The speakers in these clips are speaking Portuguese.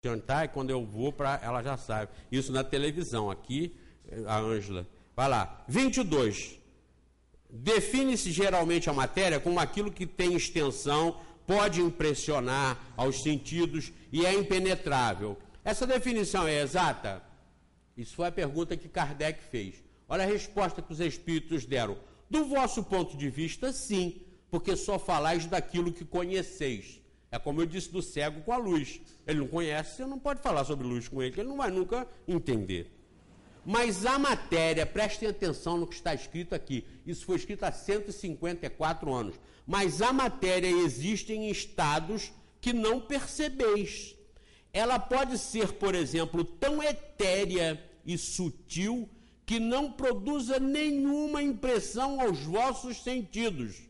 jantar e quando eu vou para ela já sabe. Isso na televisão, aqui a Ângela. Vai lá. 22. Define-se geralmente a matéria como aquilo que tem extensão, pode impressionar aos sentidos e é impenetrável. Essa definição é exata? Isso foi a pergunta que Kardec fez. Olha a resposta que os espíritos deram. Do vosso ponto de vista, sim, porque só falais daquilo que conheceis. É como eu disse do cego com a luz. Ele não conhece, você não pode falar sobre luz com ele, ele não vai nunca entender. Mas a matéria, prestem atenção no que está escrito aqui, isso foi escrito há 154 anos, mas a matéria existe em estados que não percebeis. Ela pode ser, por exemplo, tão etérea e sutil que não produza nenhuma impressão aos vossos sentidos.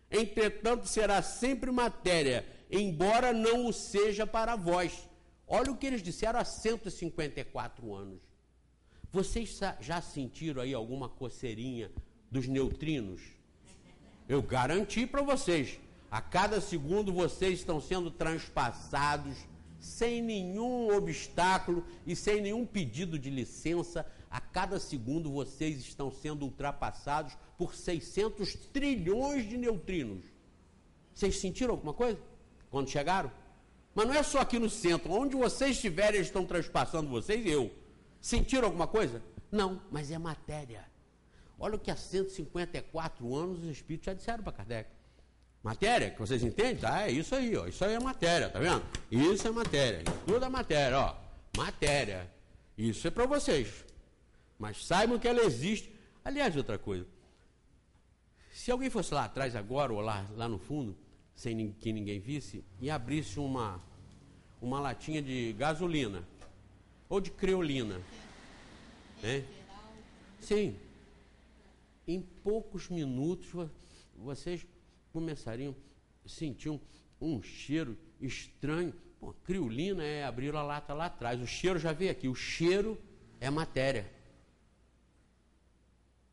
Entretanto, será sempre matéria, embora não o seja para vós. Olha o que eles disseram há 154 anos. Vocês já sentiram aí alguma coceirinha dos neutrinos? Eu garanti para vocês, a cada segundo vocês estão sendo transpassados sem nenhum obstáculo e sem nenhum pedido de licença. A cada segundo vocês estão sendo ultrapassados por 600 trilhões de neutrinos. Vocês sentiram alguma coisa quando chegaram? Mas não é só aqui no centro, onde vocês estiverem, eles estão transpassando vocês e eu. Sentiram alguma coisa? Não, mas é matéria. Olha o que há 154 anos os espíritos já disseram para Kardec. Matéria, que vocês entendem? Tá, é isso aí, ó. Isso aí é matéria, tá vendo? Isso é matéria. Tudo é matéria, ó. Matéria. Isso é para vocês. Mas saibam que ela existe. Aliás, outra coisa. Se alguém fosse lá atrás agora, ou lá no fundo, sem que ninguém visse, e abrisse uma latinha de gasolina, ou de creolina, né? Sim. Em poucos minutos, vocês começariam a sentir um cheiro estranho. Pô, creolina é abrir a lata lá atrás. O cheiro já veio aqui. O cheiro é matéria.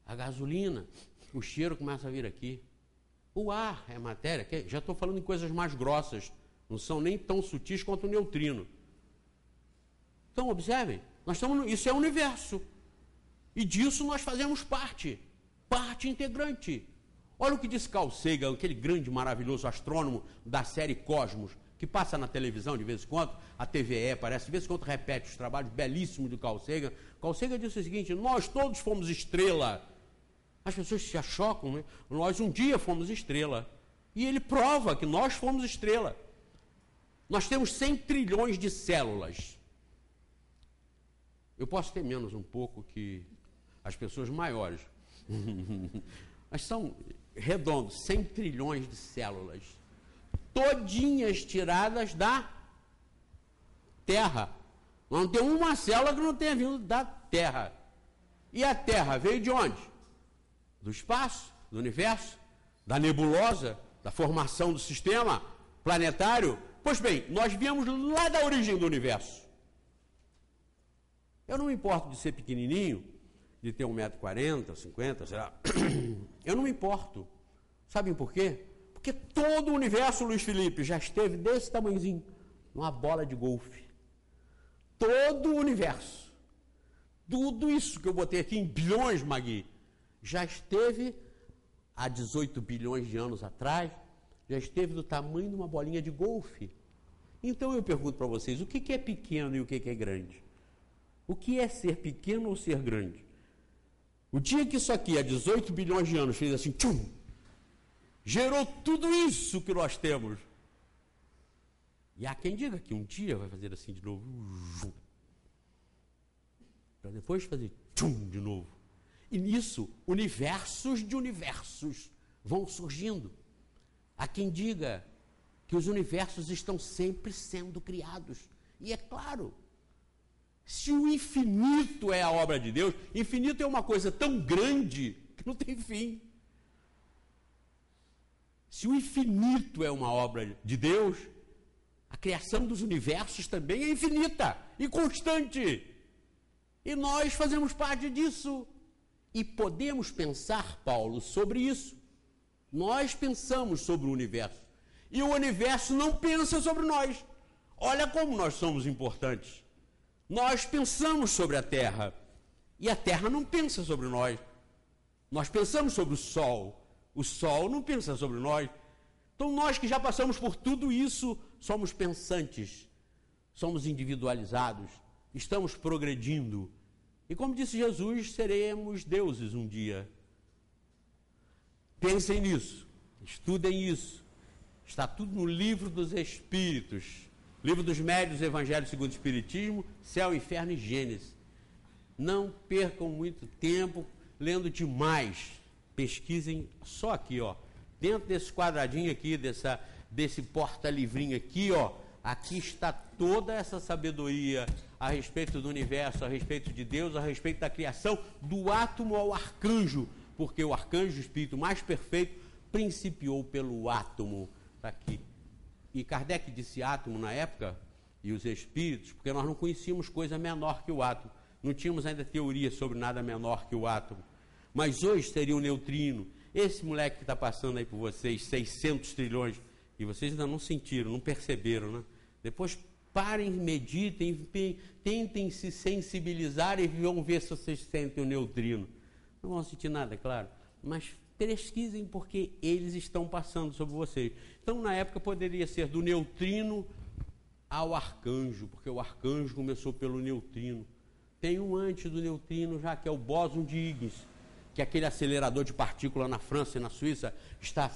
A gasolina, o cheiro começa a vir aqui. O ar é matéria. Já estou falando em coisas mais grossas. Não são nem tão sutis quanto o neutrino. Então, observem. Isso é o universo. E disso nós fazemos parte. Parte integrante. Olha o que disse Carl Sagan, aquele grande, maravilhoso astrônomo da série Cosmos, que passa na televisão de vez em quando, a TVE parece, de vez em quando repete os trabalhos belíssimos do Carl Sagan. Carl Sagan disse o seguinte: nós todos fomos estrela. As pessoas se achocam, né? Nós um dia fomos estrela. E ele prova que nós fomos estrela. Nós temos 100 trilhões de células. Eu posso ter menos um pouco que as pessoas maiores. Mas são redondos, 100 trilhões de células. Todinhas tiradas da Terra. Não tem uma célula que não tenha vindo da Terra. E a Terra veio de onde? Do espaço, do universo, da nebulosa, da formação do sistema planetário. Pois bem, nós viemos lá da origem do universo. Eu não me importo de ser pequenininho, de ter 1,40 m, 50 m, sei lá. Eu não me importo. Sabem por quê? Porque todo o universo, Luiz Felipe, já esteve desse tamanhozinho, numa bola de golfe. Todo o universo. Tudo isso que eu botei aqui em bilhões, Magui, já esteve há 18 bilhões de anos atrás, já esteve do tamanho de uma bolinha de golfe. Então eu pergunto para vocês, o que é pequeno e o que é grande? O que é ser pequeno ou ser grande? O dia que isso aqui, há 18 bilhões de anos, fez assim, tchum, gerou tudo isso que nós temos. E há quem diga que um dia vai fazer assim de novo, para depois fazer tchum de novo. E nisso, universos de universos vão surgindo. Há quem diga que os universos estão sempre sendo criados. E é claro, se o infinito é a obra de Deus, infinito é uma coisa tão grande que não tem fim. Se o infinito é uma obra de Deus, a criação dos universos também é infinita e constante. E nós fazemos parte disso. E podemos pensar, Paulo, sobre isso. Nós pensamos sobre o universo. E o universo não pensa sobre nós. Olha como nós somos importantes. Nós pensamos sobre a Terra, e a Terra não pensa sobre nós. Nós pensamos sobre o Sol não pensa sobre nós. Então nós que já passamos por tudo isso, somos pensantes, somos individualizados, estamos progredindo. E como disse Jesus, seremos deuses um dia. Pensem nisso, estudem isso. Está tudo no livro dos Espíritos, livro dos Médiuns, Evangelho segundo o Espiritismo, Céu, Inferno e Gênesis. Não percam muito tempo lendo demais. Pesquisem só aqui, ó, dentro desse quadradinho aqui, desse porta-livrinho aqui, ó, aqui está toda essa sabedoria a respeito do universo, a respeito de Deus, a respeito da criação, do átomo ao arcanjo, porque o arcanjo, o espírito mais perfeito, principiou pelo átomo. Está aqui. E Kardec disse átomo na época, e os espíritos, porque nós não conhecíamos coisa menor que o átomo. Não tínhamos ainda teoria sobre nada menor que o átomo. Mas hoje seria o neutrino. Esse moleque que está passando aí por vocês, 600 trilhões, e vocês ainda não sentiram, não perceberam, né? Depois parem, meditem, tentem se sensibilizar e vão ver se vocês sentem o neutrino. Não vão sentir nada, claro, mas pesquisem porque eles estão passando sobre vocês. Então, na época, poderia ser do neutrino ao arcanjo, porque o arcanjo começou pelo neutrino. Tem um antes do neutrino já, que é o bóson de Higgs, que é aquele acelerador de partícula na França e na Suíça, está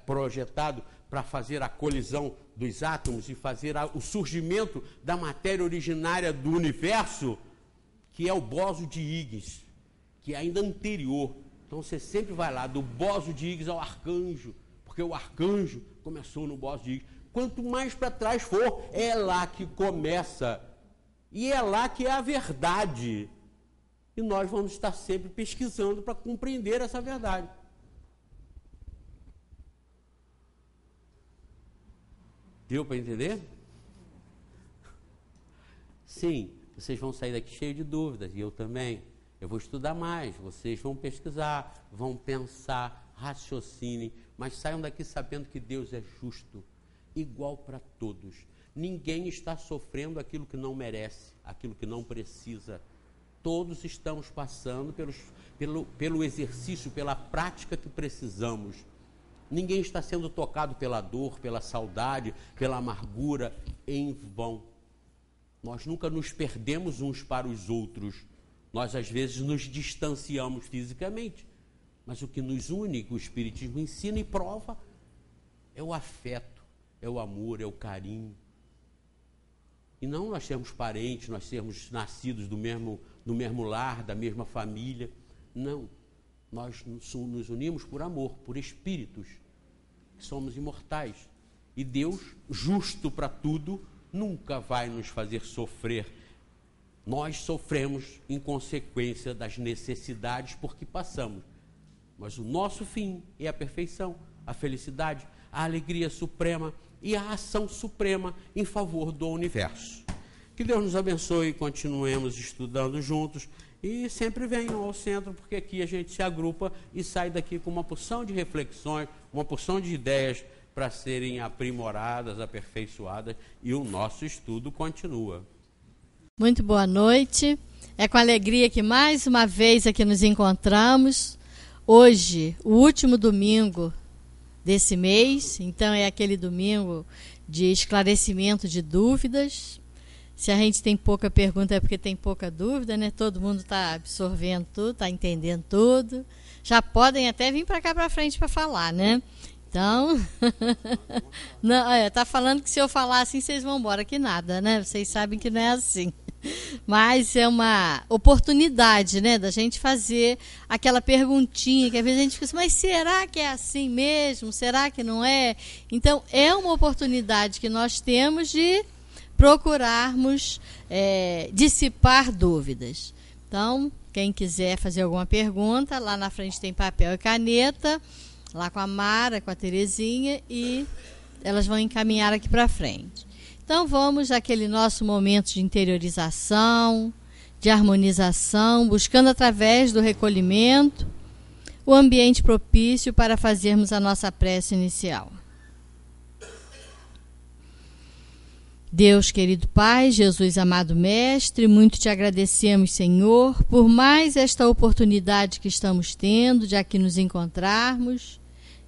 projetado para fazer a colisão dos átomos e fazer o surgimento da matéria originária do universo, que é o bóson de Higgs, que é ainda anterior. Então você sempre vai lá, do bóson de Higgs ao arcanjo, porque o arcanjo começou no bóson de Higgs. Quanto mais para trás for, é lá que começa. E é lá que é a verdade. E nós vamos estar sempre pesquisando para compreender essa verdade. Deu para entender? Sim, vocês vão sair daqui cheios de dúvidas, e eu também. Eu vou estudar mais, vocês vão pesquisar, vão pensar, raciocinem, mas saiam daqui sabendo que Deus é justo, igual para todos. Ninguém está sofrendo aquilo que não merece, aquilo que não precisa. Todos estamos passando pelo exercício, pela prática que precisamos. Ninguém está sendo tocado pela dor, pela saudade, pela amargura, em vão. Nós nunca nos perdemos uns para os outros. Nós, às vezes, nos distanciamos fisicamente. Mas o que nos une, que o Espiritismo ensina e prova, é o afeto, é o amor, é o carinho. E não nós sermos parentes, nós sermos nascidos do mesmo lar, da mesma família. Não. Nós nos unimos por amor, por espíritos, que somos imortais. E Deus, justo para tudo, nunca vai nos fazer sofrer. Nós sofremos em consequência das necessidades por que passamos. Mas o nosso fim é a perfeição, a felicidade, a alegria suprema e a ação suprema em favor do universo. Que Deus nos abençoe e continuemos estudando juntos. E sempre venham ao centro, porque aqui a gente se agrupa e sai daqui com uma porção de reflexões, uma porção de ideias para serem aprimoradas, aperfeiçoadas, e o nosso estudo continua. Muito boa noite. É com alegria que mais uma vez aqui nos encontramos. Hoje, o último domingo desse mês, então é aquele domingo de esclarecimento de dúvidas. Se a gente tem pouca pergunta é porque tem pouca dúvida, né? Todo mundo está absorvendo tudo, está entendendo tudo. Já podem até vir para cá para frente para falar, né? Então, tá falando que se eu falar assim, vocês vão embora, que nada, né? Vocês sabem que não é assim. Mas é uma oportunidade, né, da gente fazer aquela perguntinha que às vezes a gente fica assim, mas será que é assim mesmo? Será que não é? Então, é uma oportunidade que nós temos de procurarmos dissipar dúvidas. Então, quem quiser fazer alguma pergunta, lá na frente tem papel e caneta, lá com a Mara, com a Terezinha, e elas vão encaminhar aqui para frente. Então, vamos àquele nosso momento de interiorização, de harmonização, buscando através do recolhimento o ambiente propício para fazermos a nossa prece inicial. Deus querido Pai, Jesus amado Mestre, muito te agradecemos, Senhor, por mais esta oportunidade que estamos tendo de aqui nos encontrarmos,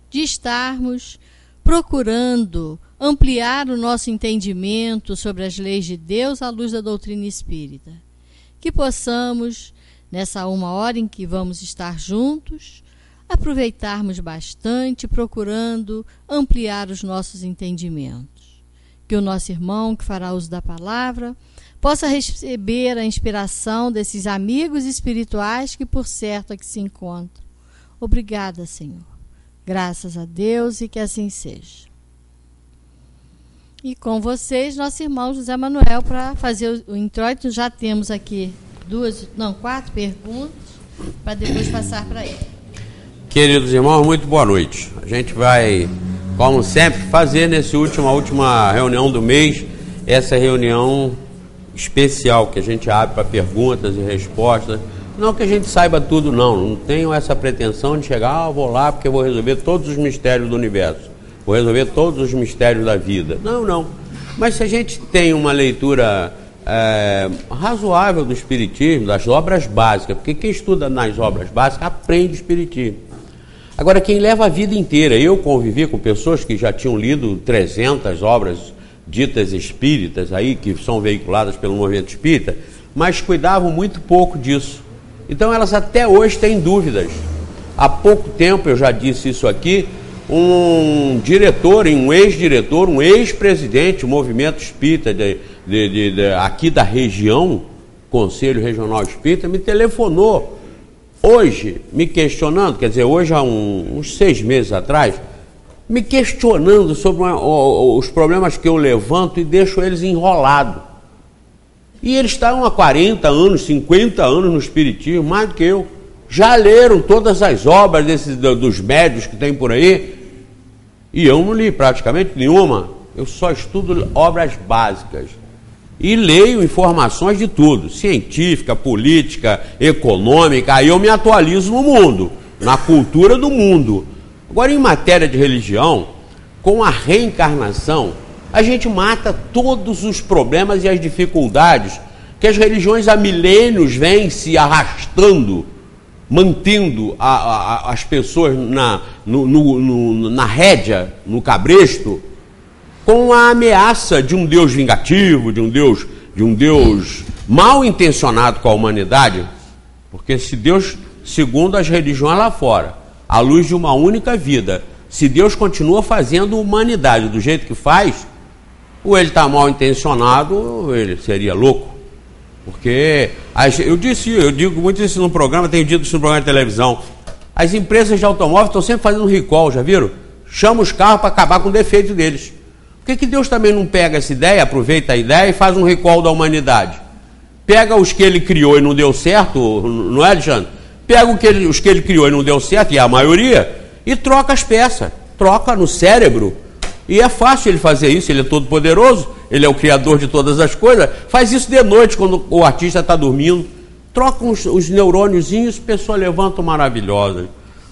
de estarmos procurando ampliar o nosso entendimento sobre as leis de Deus à luz da doutrina espírita. Que possamos, nessa 1 hora em que vamos estar juntos, aproveitarmos bastante, procurando ampliar os nossos entendimentos. Que o nosso irmão que fará uso da palavra possa receber a inspiração desses amigos espirituais que por certo aqui se encontram. Obrigada, Senhor. Graças a Deus e que assim seja. E com vocês, nosso irmão José Manuel, para fazer o introito. Já temos aqui 4 perguntas, para depois passar para ele. Queridos irmãos, muito boa noite. A gente vai, como sempre, fazer nessa última reunião do mês, essa reunião especial que a gente abre para perguntas e respostas. Não que a gente saiba tudo, não tenho essa pretensão de chegar, vou lá porque eu vou resolver todos os mistérios do universo, vou resolver todos os mistérios da vida. Não. Mas se a gente tem uma leitura razoável do Espiritismo, das obras básicas, porque quem estuda nas obras básicas aprende o Espiritismo. Agora, quem leva a vida inteira, eu convivi com pessoas que já tinham lido 300 obras ditas espíritas, aí, que são veiculadas pelo movimento espírita, mas cuidavam muito pouco disso. Então, elas até hoje têm dúvidas. Há pouco tempo, eu já disse isso aqui, um diretor, um ex-diretor, um ex-presidente do movimento espírita aqui da região, Conselho Regional Espírita, me telefonou hoje, me questionando, quer dizer, hoje há uns 6 meses atrás, me questionando sobre os problemas que eu levanto e deixo eles enrolados. E eles estão há 40 anos, 50 anos no Espiritismo, mais do que eu. Já leram todas as obras dos médios que tem por aí, e eu não li praticamente nenhuma. Eu só estudo obras básicas. E leio informações de tudo, científica, política, econômica, aí eu me atualizo no mundo, na cultura do mundo. Agora, em matéria de religião, com a reencarnação, a gente mata todos os problemas e as dificuldades que as religiões há milênios vêm se arrastando, mantendo as pessoas na rédea, no cabresto, com a ameaça de um Deus vingativo, de um Deus mal intencionado com a humanidade, porque se Deus, segundo as religiões lá fora, à luz de uma única vida, se Deus continua fazendo a humanidade do jeito que faz, ou ele está mal intencionado, ou ele seria louco. Porque, eu digo muito isso no programa, tenho dito isso no programa de televisão, as empresas de automóvel estão sempre fazendo recall, já viram? Chama os carros para acabar com o defeito deles. Por que Deus também não pega essa ideia, aproveita a ideia e faz um recall da humanidade? Pega os que ele criou e não deu certo, não é, Alexandre? Pega os que ele criou e não deu certo, e é a maioria, e troca as peças, troca no cérebro. E é fácil ele fazer isso, ele é todo poderoso, ele é o criador de todas as coisas. Faz isso de noite, quando o artista está dormindo. Troca os neurôniozinhos, pessoas levantam maravilhosas.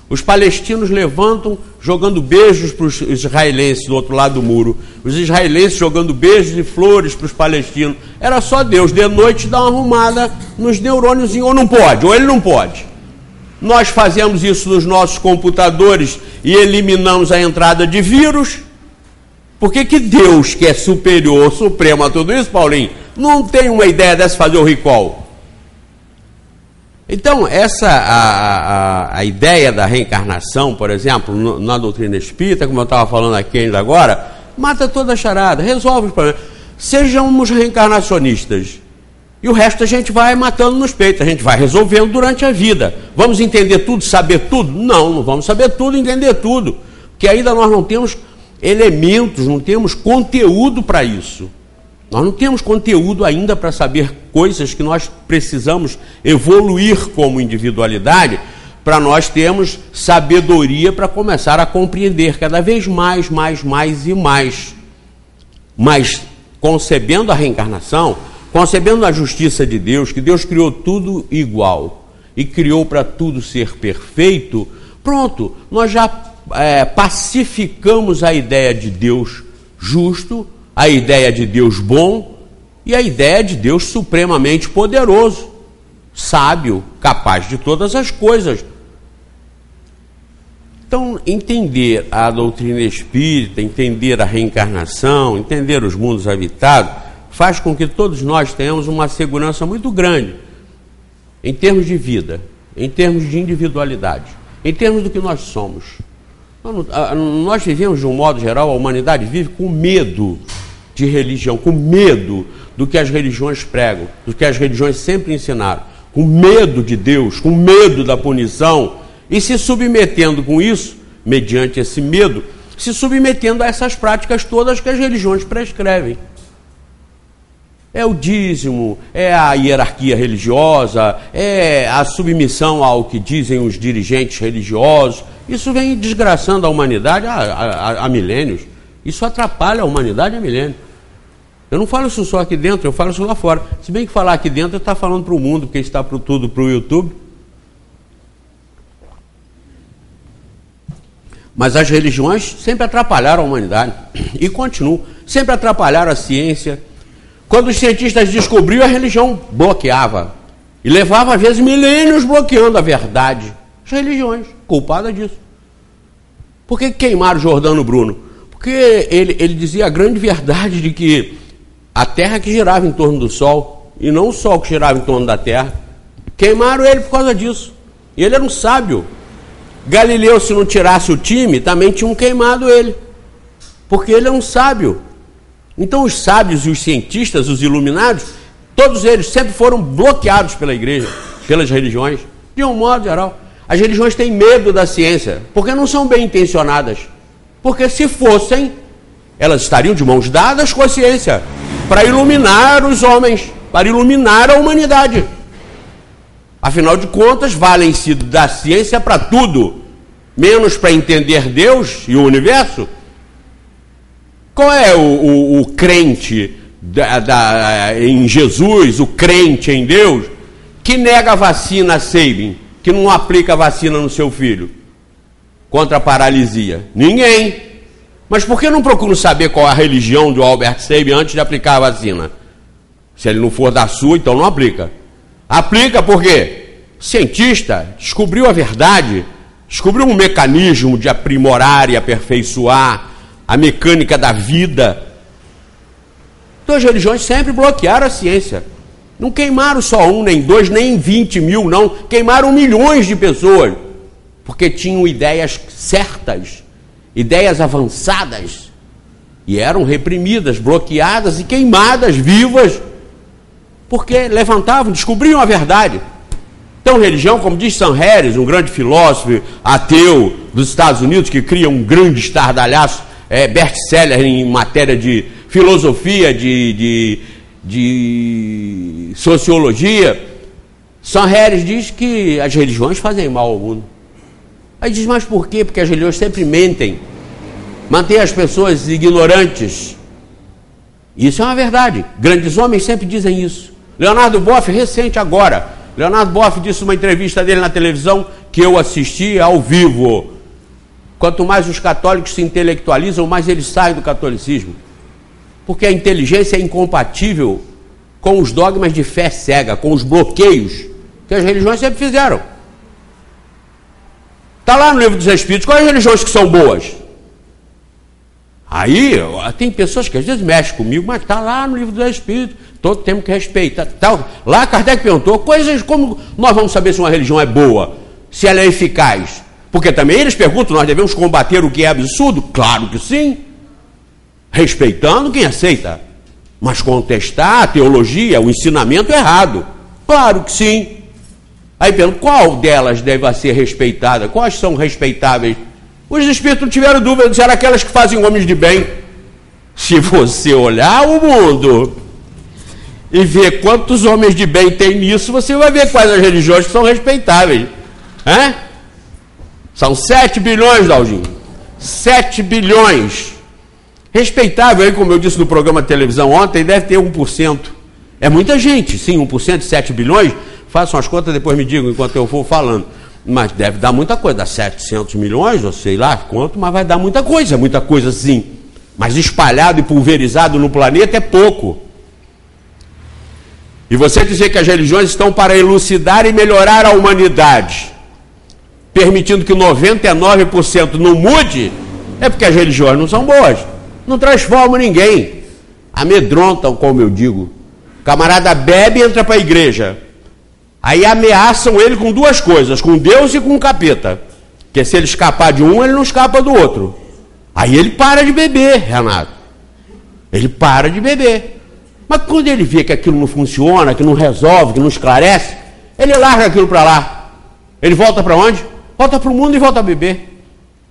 Os palestinos levantam jogando beijos para os israelenses do outro lado do muro. Os israelenses jogando beijos e flores para os palestinos. Era só Deus, de noite, dar uma arrumada nos neurôniozinhos. Ou não pode, ou ele não pode. Nós fazemos isso nos nossos computadores e eliminamos a entrada de vírus. Por que Deus, que é superior, supremo a tudo isso, Paulinho, não tem uma ideia dessa fazer o recall? Então, a ideia da reencarnação, por exemplo, na doutrina espírita, como eu estava falando aqui ainda agora, mata toda a charada, resolve os problemas. Sejamos reencarnacionistas. E o resto a gente vai matando nos peitos, a gente vai resolvendo durante a vida. Vamos entender tudo, saber tudo? Não vamos saber tudo, entender tudo. Porque ainda nós não temos elementos, não temos conteúdo para isso. Nós não temos conteúdo ainda para saber coisas que nós precisamos evoluir como individualidade, para nós termos sabedoria para começar a compreender cada vez mais e mais. Mas concebendo a reencarnação, concebendo a justiça de Deus, que Deus criou tudo igual e criou para tudo ser perfeito, pronto, nós já pacificamos a ideia de Deus justo, a ideia de Deus bom e a ideia de Deus supremamente poderoso, sábio, capaz de todas as coisas. Então, entender a doutrina espírita, entender a reencarnação, entender os mundos habitados, faz com que todos nós tenhamos uma segurança muito grande em termos de vida, em termos de individualidade, em termos do que nós somos. Nós vivemos, de um modo geral, a humanidade vive com medo de religião, com medo do que as religiões pregam, do que as religiões sempre ensinaram, com medo de Deus, com medo da punição, e se submetendo com isso, mediante esse medo, se submetendo a essas práticas todas que as religiões prescrevem. É o dízimo, é a hierarquia religiosa, é a submissão ao que dizem os dirigentes religiosos. Isso vem desgraçando a humanidade há milênios. Isso atrapalha a humanidade há milênios. Eu não falo isso só aqui dentro, eu falo isso lá fora. Se bem que falar aqui dentro está falando para o mundo, porque está tudo para o YouTube. Mas as religiões sempre atrapalharam a humanidade e continuam. Sempre atrapalharam a ciência. Quando os cientistas descobriam, a religião bloqueava. E levava, às vezes, milênios bloqueando a verdade. As religiões, culpadas disso. Por que queimaram Giordano Bruno? Porque ele dizia a grande verdade de que a Terra que girava em torno do Sol, e não o Sol que girava em torno da Terra. Queimaram ele por causa disso. E ele era um sábio. Galileu, se não tirasse o time, também tinham queimado ele. Porque ele é um sábio. Então os sábios e os cientistas, os iluminados, todos eles sempre foram bloqueados pela igreja, pelas religiões, de um modo geral. As religiões têm medo da ciência, porque não são bem intencionadas. Porque se fossem, elas estariam de mãos dadas com a ciência, para iluminar os homens, para iluminar a humanidade. Afinal de contas, valem-se da ciência para tudo, menos para entender Deus e o universo. Qual é o crente em Jesus, o crente em Deus, que nega a vacina a Sabin, que não aplica a vacina no seu filho contra a paralisia? Ninguém. Mas por que não procuram saber qual é a religião do Albert Sabin antes de aplicar a vacina? Se ele não for da sua, então não aplica. Aplica por quê? Cientista descobriu a verdade, descobriu um mecanismo de aprimorar e aperfeiçoar a mecânica da vida. Então as religiões sempre bloquearam a ciência. Não queimaram só 1, nem 2, nem 20 mil, não. Queimaram milhões de pessoas, porque tinham ideias certas, ideias avançadas, e eram reprimidas, bloqueadas e queimadas vivas, porque levantavam, descobriam a verdade. Então religião, como diz Sam Harris, um grande filósofo ateu dos Estados Unidos, que cria um grande estardalhaço, best-seller em matéria de filosofia, de sociologia. Sam Harris diz que as religiões fazem mal ao mundo. Aí diz, mas por quê? Porque as religiões sempre mentem, mantêm as pessoas ignorantes. Isso é uma verdade. Grandes homens sempre dizem isso. Leonardo Boff, recente agora, Leonardo Boff disse numa entrevista dele na televisão, que eu assisti ao vivo: quanto mais os católicos se intelectualizam, mais eles saem do catolicismo. Porque a inteligência é incompatível com os dogmas de fé cega, com os bloqueios que as religiões sempre fizeram. Está lá no Livro dos Espíritos, quais as religiões que são boas? Aí, tem pessoas que às vezes mexem comigo, mas está lá no Livro dos Espíritos, todo temos que respeitar. Lá Kardec perguntou, coisas como nós vamos saber se uma religião é boa, se ela é eficaz? Porque também eles perguntam, nós devemos combater o que é absurdo? Claro que sim, respeitando quem aceita, mas contestar a teologia, o ensinamento errado, claro que sim. Aí perguntam, qual delas deve ser respeitada? Quais são respeitáveis? Os espíritos não tiveram dúvida, disseram aquelas que fazem homens de bem. Se você olhar o mundo e ver quantos homens de bem tem nisso, você vai ver quais as religiões que são respeitáveis. São 7 bilhões, Daldinho. 7 bilhões. Respeitável, aí, como eu disse no programa de televisão ontem, deve ter 1%. É muita gente, sim, 1% de 7 bilhões. Façam as contas, depois me digam enquanto eu for falando. Mas deve dar muita coisa, dá 700 milhões, ou sei lá quanto, mas vai dar muita coisa sim. mas espalhado e pulverizado no planeta é pouco. E você dizer que as religiões estão para elucidar e melhorar a humanidade, permitindo que 99% não mude, é porque as religiões não são boas, não transformam ninguém, amedrontam, como eu digo. O camarada bebe e entra para a igreja, aí ameaçam ele com duas coisas, com Deus e com o capeta, porque se ele escapar de um, ele não escapa do outro. Aí ele para de beber, Renato, ele para de beber. Mas quando ele vê que aquilo não funciona, que não resolve, que não esclarece, ele larga aquilo para lá. Ele volta para onde? Volta para o mundo e volta a beber.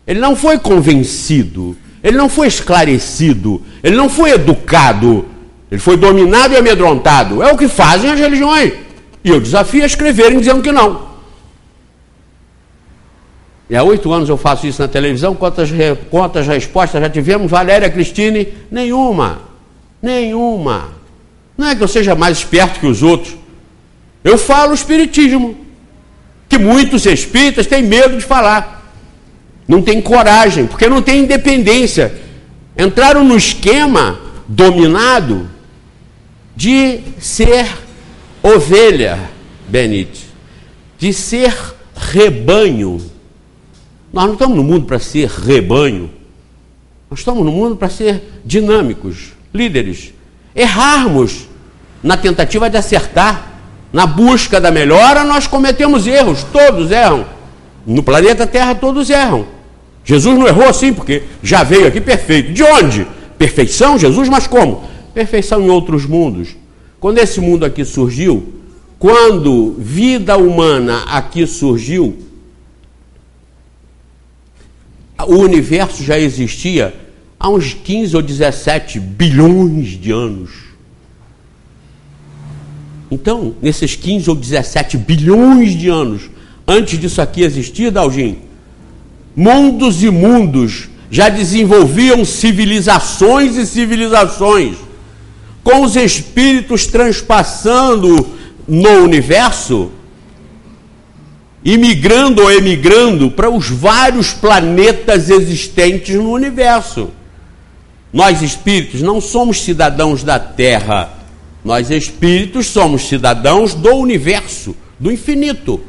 Ele não foi convencido, ele não foi esclarecido, ele não foi educado, ele foi dominado e amedrontado. É o que fazem as religiões. E eu desafio a escreverem dizendo que não. E há 8 anos eu faço isso na televisão. Quantas respostas já tivemos? Valéria Cristine? Nenhuma. Nenhuma. Não é que eu seja mais esperto que os outros. Eu falo o espiritismo, que muitos espíritas têm medo de falar. Não tem coragem, porque não tem independência. Entraram no esquema dominado de ser ovelha, Benite, de ser rebanho. Nós não estamos no mundo para ser rebanho. Nós estamos no mundo para ser dinâmicos, líderes. Errarmos na tentativa de acertar, na busca da melhora, nós cometemos erros, todos erram. No planeta Terra todos erram. Jesus não errou assim, porque já veio aqui perfeito. De onde? Perfeição, Jesus, mas como? Perfeição em outros mundos. Quando esse mundo aqui surgiu, quando vida humana aqui surgiu, o universo já existia há uns 15 ou 17 bilhões de anos. Então, nesses 15 ou 17 bilhões de anos, antes disso aqui existir, Dalgin, mundos e mundos já desenvolviam civilizações e civilizações, com os espíritos transpassando no universo, imigrando ou emigrando para os vários planetas existentes no universo. Nós espíritos não somos cidadãos da Terra, nós espíritos somos cidadãos do universo, do infinito.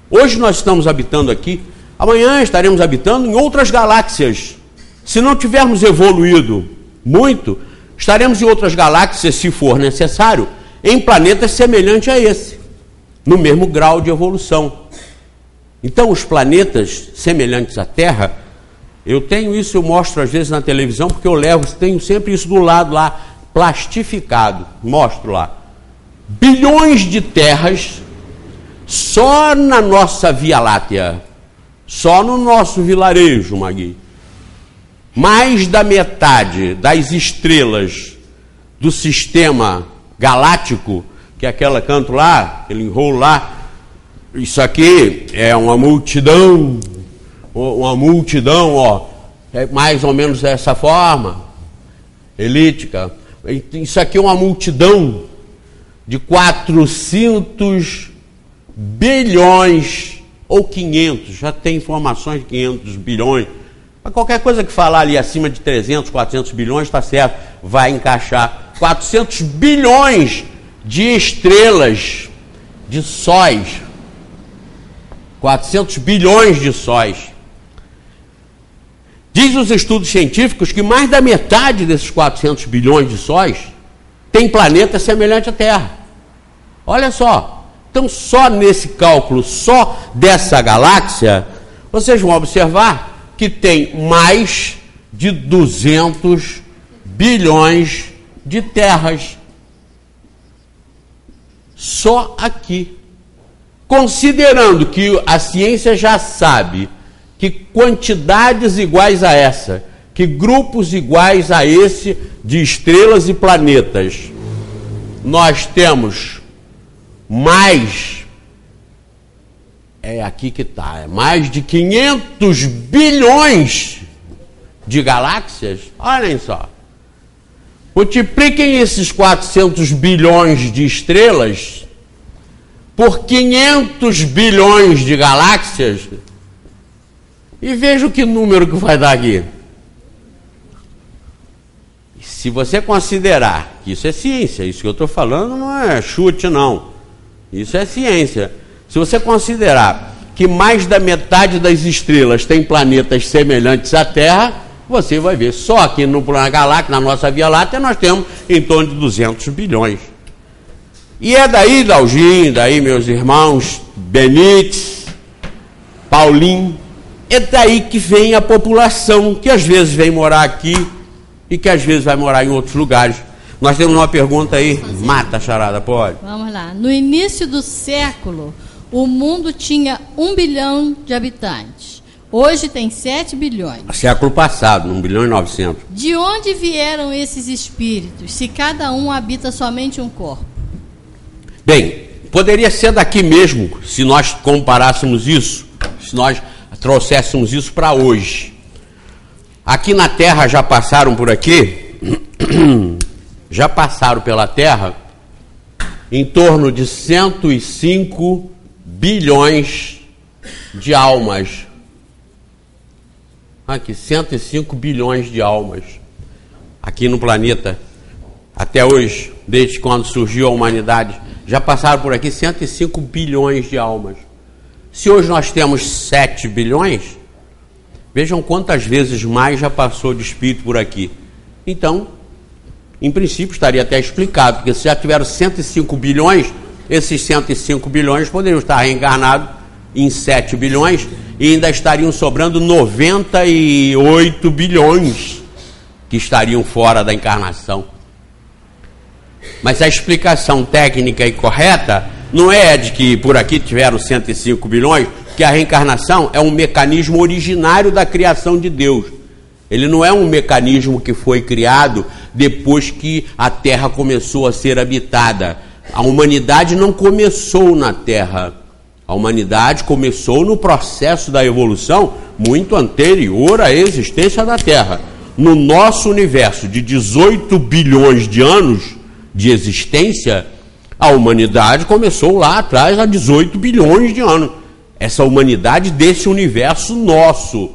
Hoje nós estamos habitando aqui, amanhã estaremos habitando em outras galáxias. Se não tivermos evoluído muito, estaremos em outras galáxias, se for necessário, em planetas semelhantes a esse, no mesmo grau de evolução. Então, os planetas semelhantes à Terra, eu tenho isso, eu mostro às vezes na televisão, porque eu tenho sempre isso do lado lá, plastificado, mostro lá. Bilhões de terras só na nossa Via Láctea, só no nosso vilarejo, Magui. Mais da metade das estrelas do sistema galáctico, que é aquele canto lá, aquele enrolo lá, isso aqui é uma multidão, ó, é mais ou menos dessa forma, elíptica. Isso aqui é uma multidão de 400 bilhões ou 500, já tem informações de 500 bilhões. Mas qualquer coisa que falar ali acima de 300, 400 bilhões, está certo, vai encaixar. 400 bilhões de estrelas, de sóis. 400 bilhões de sóis. Diz os estudos científicos que mais da metade desses 400 bilhões de sóis tem planeta semelhante à Terra. Olha só. Então, só nesse cálculo, só dessa galáxia, vocês vão observar que tem mais de 200 bilhões de terras. Só aqui. Considerando que a ciência já sabe que quantidades iguais a essa, que grupos iguais a esse de estrelas e planetas, nós temos mais, é aqui que está, é mais de 500 bilhões de galáxias. Olhem só. Multipliquem esses 400 bilhões de estrelas por 500 bilhões de galáxias e veja que número que vai dar aqui. se você considerar que isso é ciência, isso que eu estou falando não é chute, não. Isso é ciência. Se você considerar que mais da metade das estrelas tem planetas semelhantes à Terra, você vai ver, só aqui no planeta galáctico, na nossa Via Láctea, nós temos em torno de 200 bilhões. E é daí, Dalgin, daí, meus irmãos, Benítez, Paulinho, é daí que vem a população, que às vezes vem morar aqui e que às vezes vai morar em outros lugares. Nós temos uma pergunta aí, mata a charada, pode? Vamos lá. No início do século, o mundo tinha 1 bilhão de habitantes. Hoje tem 7 bilhões. Século passado, 1 bilhão e 900. De onde vieram esses espíritos, se cada um habita somente um corpo? Bem, poderia ser daqui mesmo, se nós comparássemos isso, se nós trouxéssemos isso para hoje. Aqui na Terra já passaram por aqui, já passaram pela Terra em torno de 105 bilhões de almas. Aqui, 105 bilhões de almas aqui no planeta. Até hoje, desde quando surgiu a humanidade, já passaram por aqui 105 bilhões de almas. Se hoje nós temos 7 bilhões, vejam quantas vezes mais já passou de espírito por aqui. Então, em princípio, estaria até explicado, porque se já tiveram 105 bilhões, esses 105 bilhões poderiam estar reencarnados em 7 bilhões e ainda estariam sobrando 98 bilhões que estariam fora da encarnação. Mas a explicação técnica e correta não é de que por aqui tiveram 105 bilhões, que a reencarnação é um mecanismo originário da criação de Deus. Ele não é um mecanismo que foi criado depois que a Terra começou a ser habitada. A humanidade não começou na Terra. A humanidade começou no processo da evolução muito anterior à existência da Terra. No nosso universo de 18 bilhões de anos de existência, a humanidade começou lá atrás há 18 bilhões de anos. Essa humanidade desse universo nosso.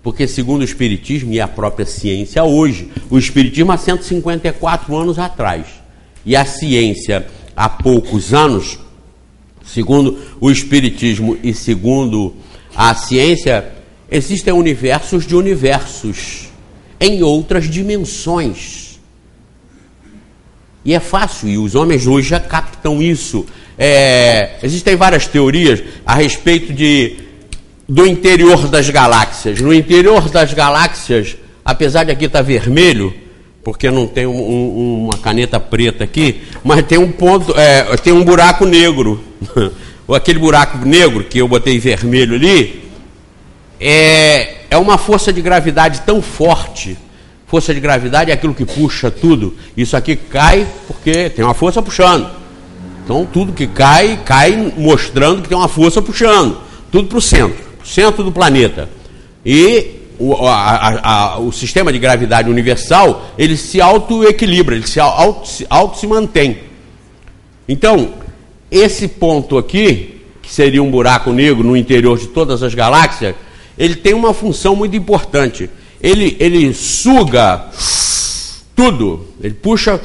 Porque segundo o Espiritismo e a própria ciência hoje, o Espiritismo há 154 anos atrás e a ciência há poucos anos, segundo o Espiritismo e segundo a ciência, existem universos de universos em outras dimensões. E é fácil, e os homens hoje já captam isso. Existem várias teorias a respeito do interior das galáxias. No interior das galáxias, apesar de aqui estar vermelho, porque não tem uma caneta preta aqui, mas tem um ponto, tem um buraco negro. Aquele buraco negro que eu botei vermelho ali, é uma força de gravidade tão forte. Força de gravidade é aquilo que puxa tudo. Isso aqui cai porque tem uma força puxando. Então tudo que cai, cai mostrando que tem uma força puxando. Tudo para o centro do planeta. E o sistema de gravidade universal, ele se autoequilibra, ele se mantém. Então, esse ponto aqui, que seria um buraco negro no interior de todas as galáxias, ele tem uma função muito importante. Ele suga tudo, ele puxa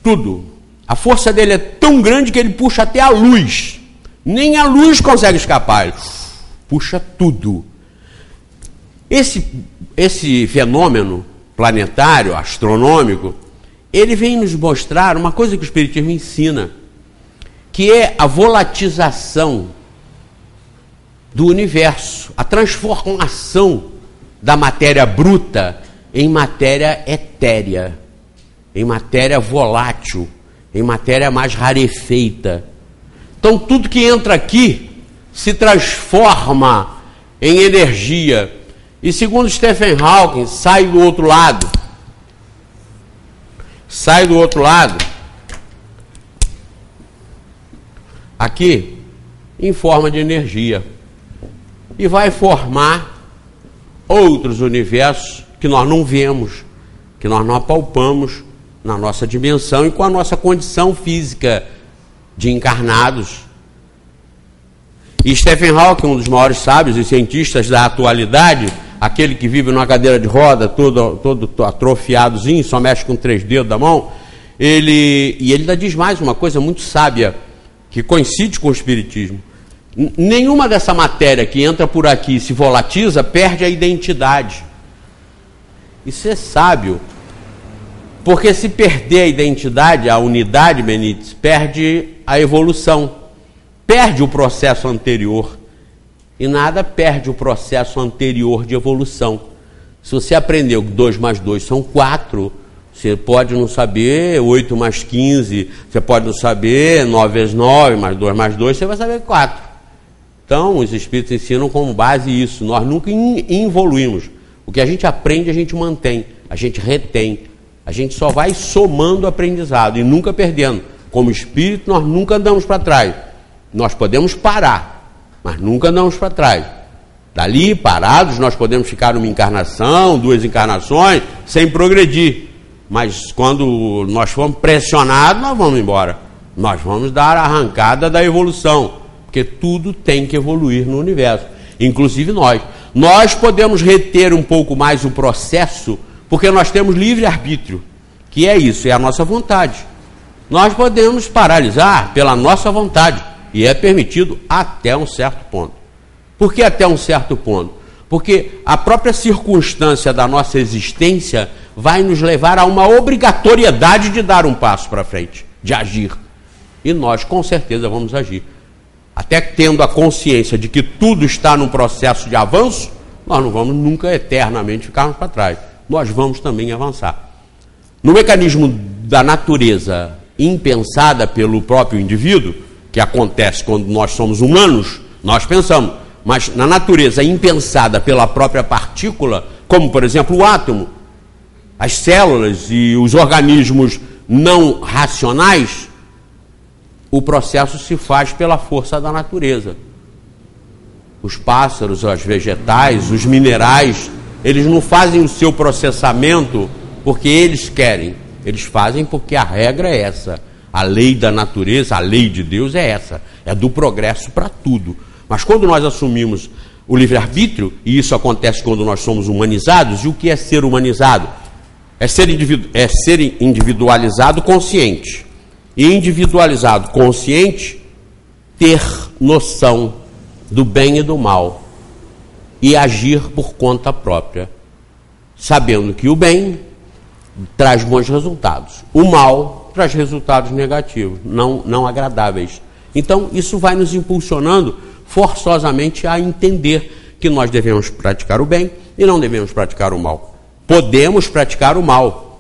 tudo. A força dele é tão grande que ele puxa até a luz. Nem a luz consegue escapar. Ele puxa tudo. Esse fenômeno planetário, astronômico, ele vem nos mostrar uma coisa que o Espiritismo ensina, que é a volatização do universo, a transformação da matéria bruta em matéria etérea, em matéria volátil, em matéria mais rarefeita. Então tudo que entra aqui se transforma em energia. E segundo Stephen Hawking, sai do outro lado. Sai do outro lado. Aqui, em forma de energia. E vai formar outros universos que nós não vemos, que nós não apalpamos na nossa dimensão e com a nossa condição física de encarnados. E Stephen Hawking, um dos maiores sábios e cientistas da atualidade, aquele que vive numa cadeira de roda, todo atrofiadozinho, só mexe com 3 dedos da mão, ele ainda diz mais uma coisa muito sábia, que coincide com o Espiritismo. Nenhuma dessa matéria que entra por aqui e se volatiza perde a identidade. Isso é sábio, porque se perder a identidade, a unidade, Benítez, perde a evolução, perde o processo anterior. E nada perde o processo anterior de evolução. Se você aprendeu que 2 mais 2 são 4, você pode não saber 8 mais 15, você pode não saber 9 vezes 9, mais 2 mais 2, você vai saber 4. Então, os Espíritos ensinam como base isso. Nós nunca evoluímos. O que a gente aprende, a gente mantém, a gente retém. A gente só vai somando o aprendizado e nunca perdendo. Como Espírito, nós nunca andamos para trás. Nós podemos parar, mas nunca andamos para trás. Dali, parados, nós podemos ficar uma encarnação, 2 encarnações, sem progredir. Mas quando nós formos pressionados, nós vamos embora. Nós vamos dar a arrancada da evolução, porque tudo tem que evoluir no universo, inclusive nós. Nós podemos reter um pouco mais o processo, porque nós temos livre-arbítrio, que é isso, é a nossa vontade. Nós podemos paralisar pela nossa vontade, e é permitido até um certo ponto. Por que até um certo ponto? Porque a própria circunstância da nossa existência vai nos levar a uma obrigatoriedade de dar um passo para frente, de agir. E nós, com certeza, vamos agir. Até tendo a consciência de que tudo está num processo de avanço, nós não vamos nunca eternamente ficarmos para trás. Nós vamos também avançar. No mecanismo da natureza impensada pelo próprio indivíduo, que acontece quando nós somos humanos, nós pensamos, mas na natureza impensada pela própria partícula, como por exemplo o átomo, as células e os organismos não racionais, o processo se faz pela força da natureza. Os pássaros, os vegetais, os minerais, eles não fazem o seu processamento porque eles querem, eles fazem porque a regra é essa. A lei da natureza, a lei de Deus é essa, é do progresso para tudo. Mas quando nós assumimos o livre-arbítrio, e isso acontece quando nós somos humanizados, e o que é ser humanizado? É ser individualizado consciente. E individualizado consciente, ter noção do bem e do mal e agir por conta própria, sabendo que o bem traz bons resultados, o mal traz resultados negativos, não agradáveis. Então, isso vai nos impulsionando forçosamente a entender que nós devemos praticar o bem e não devemos praticar o mal. Podemos praticar o mal,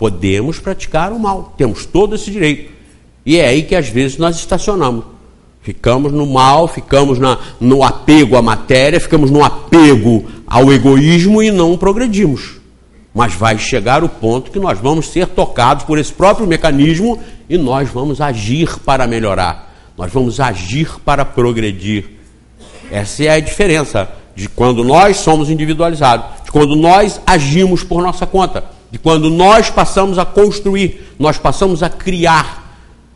temos todo esse direito. E é aí que às vezes nós estacionamos. Ficamos no mal, ficamos no apego à matéria, ficamos no apego ao egoísmo e não progredimos. Mas vai chegar o ponto que nós vamos ser tocados por esse próprio mecanismo e nós vamos agir para melhorar. Nós vamos agir para progredir. Essa é a diferença de quando nós somos individualizados, de quando nós agimos por nossa conta, de quando nós passamos a construir, nós passamos a criar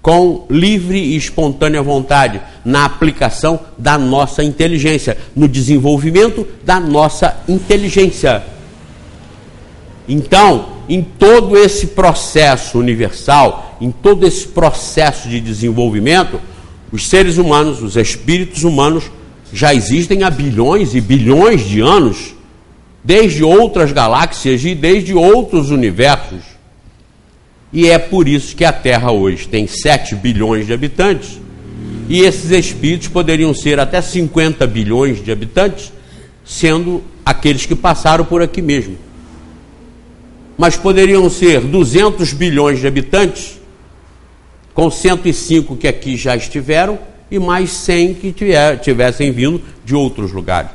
com livre e espontânea vontade, na aplicação da nossa inteligência, no desenvolvimento da nossa inteligência. Então, em todo esse processo universal, em todo esse processo de desenvolvimento, os seres humanos, os espíritos humanos, já existem há bilhões e bilhões de anos, desde outras galáxias e desde outros universos. E é por isso que a Terra hoje tem 7 bilhões de habitantes, e esses espíritos poderiam ser até 50 bilhões de habitantes, sendo aqueles que passaram por aqui mesmo. Mas poderiam ser 200 bilhões de habitantes, com 105 que aqui já estiveram, e mais 100 que tivessem vindo de outros lugares.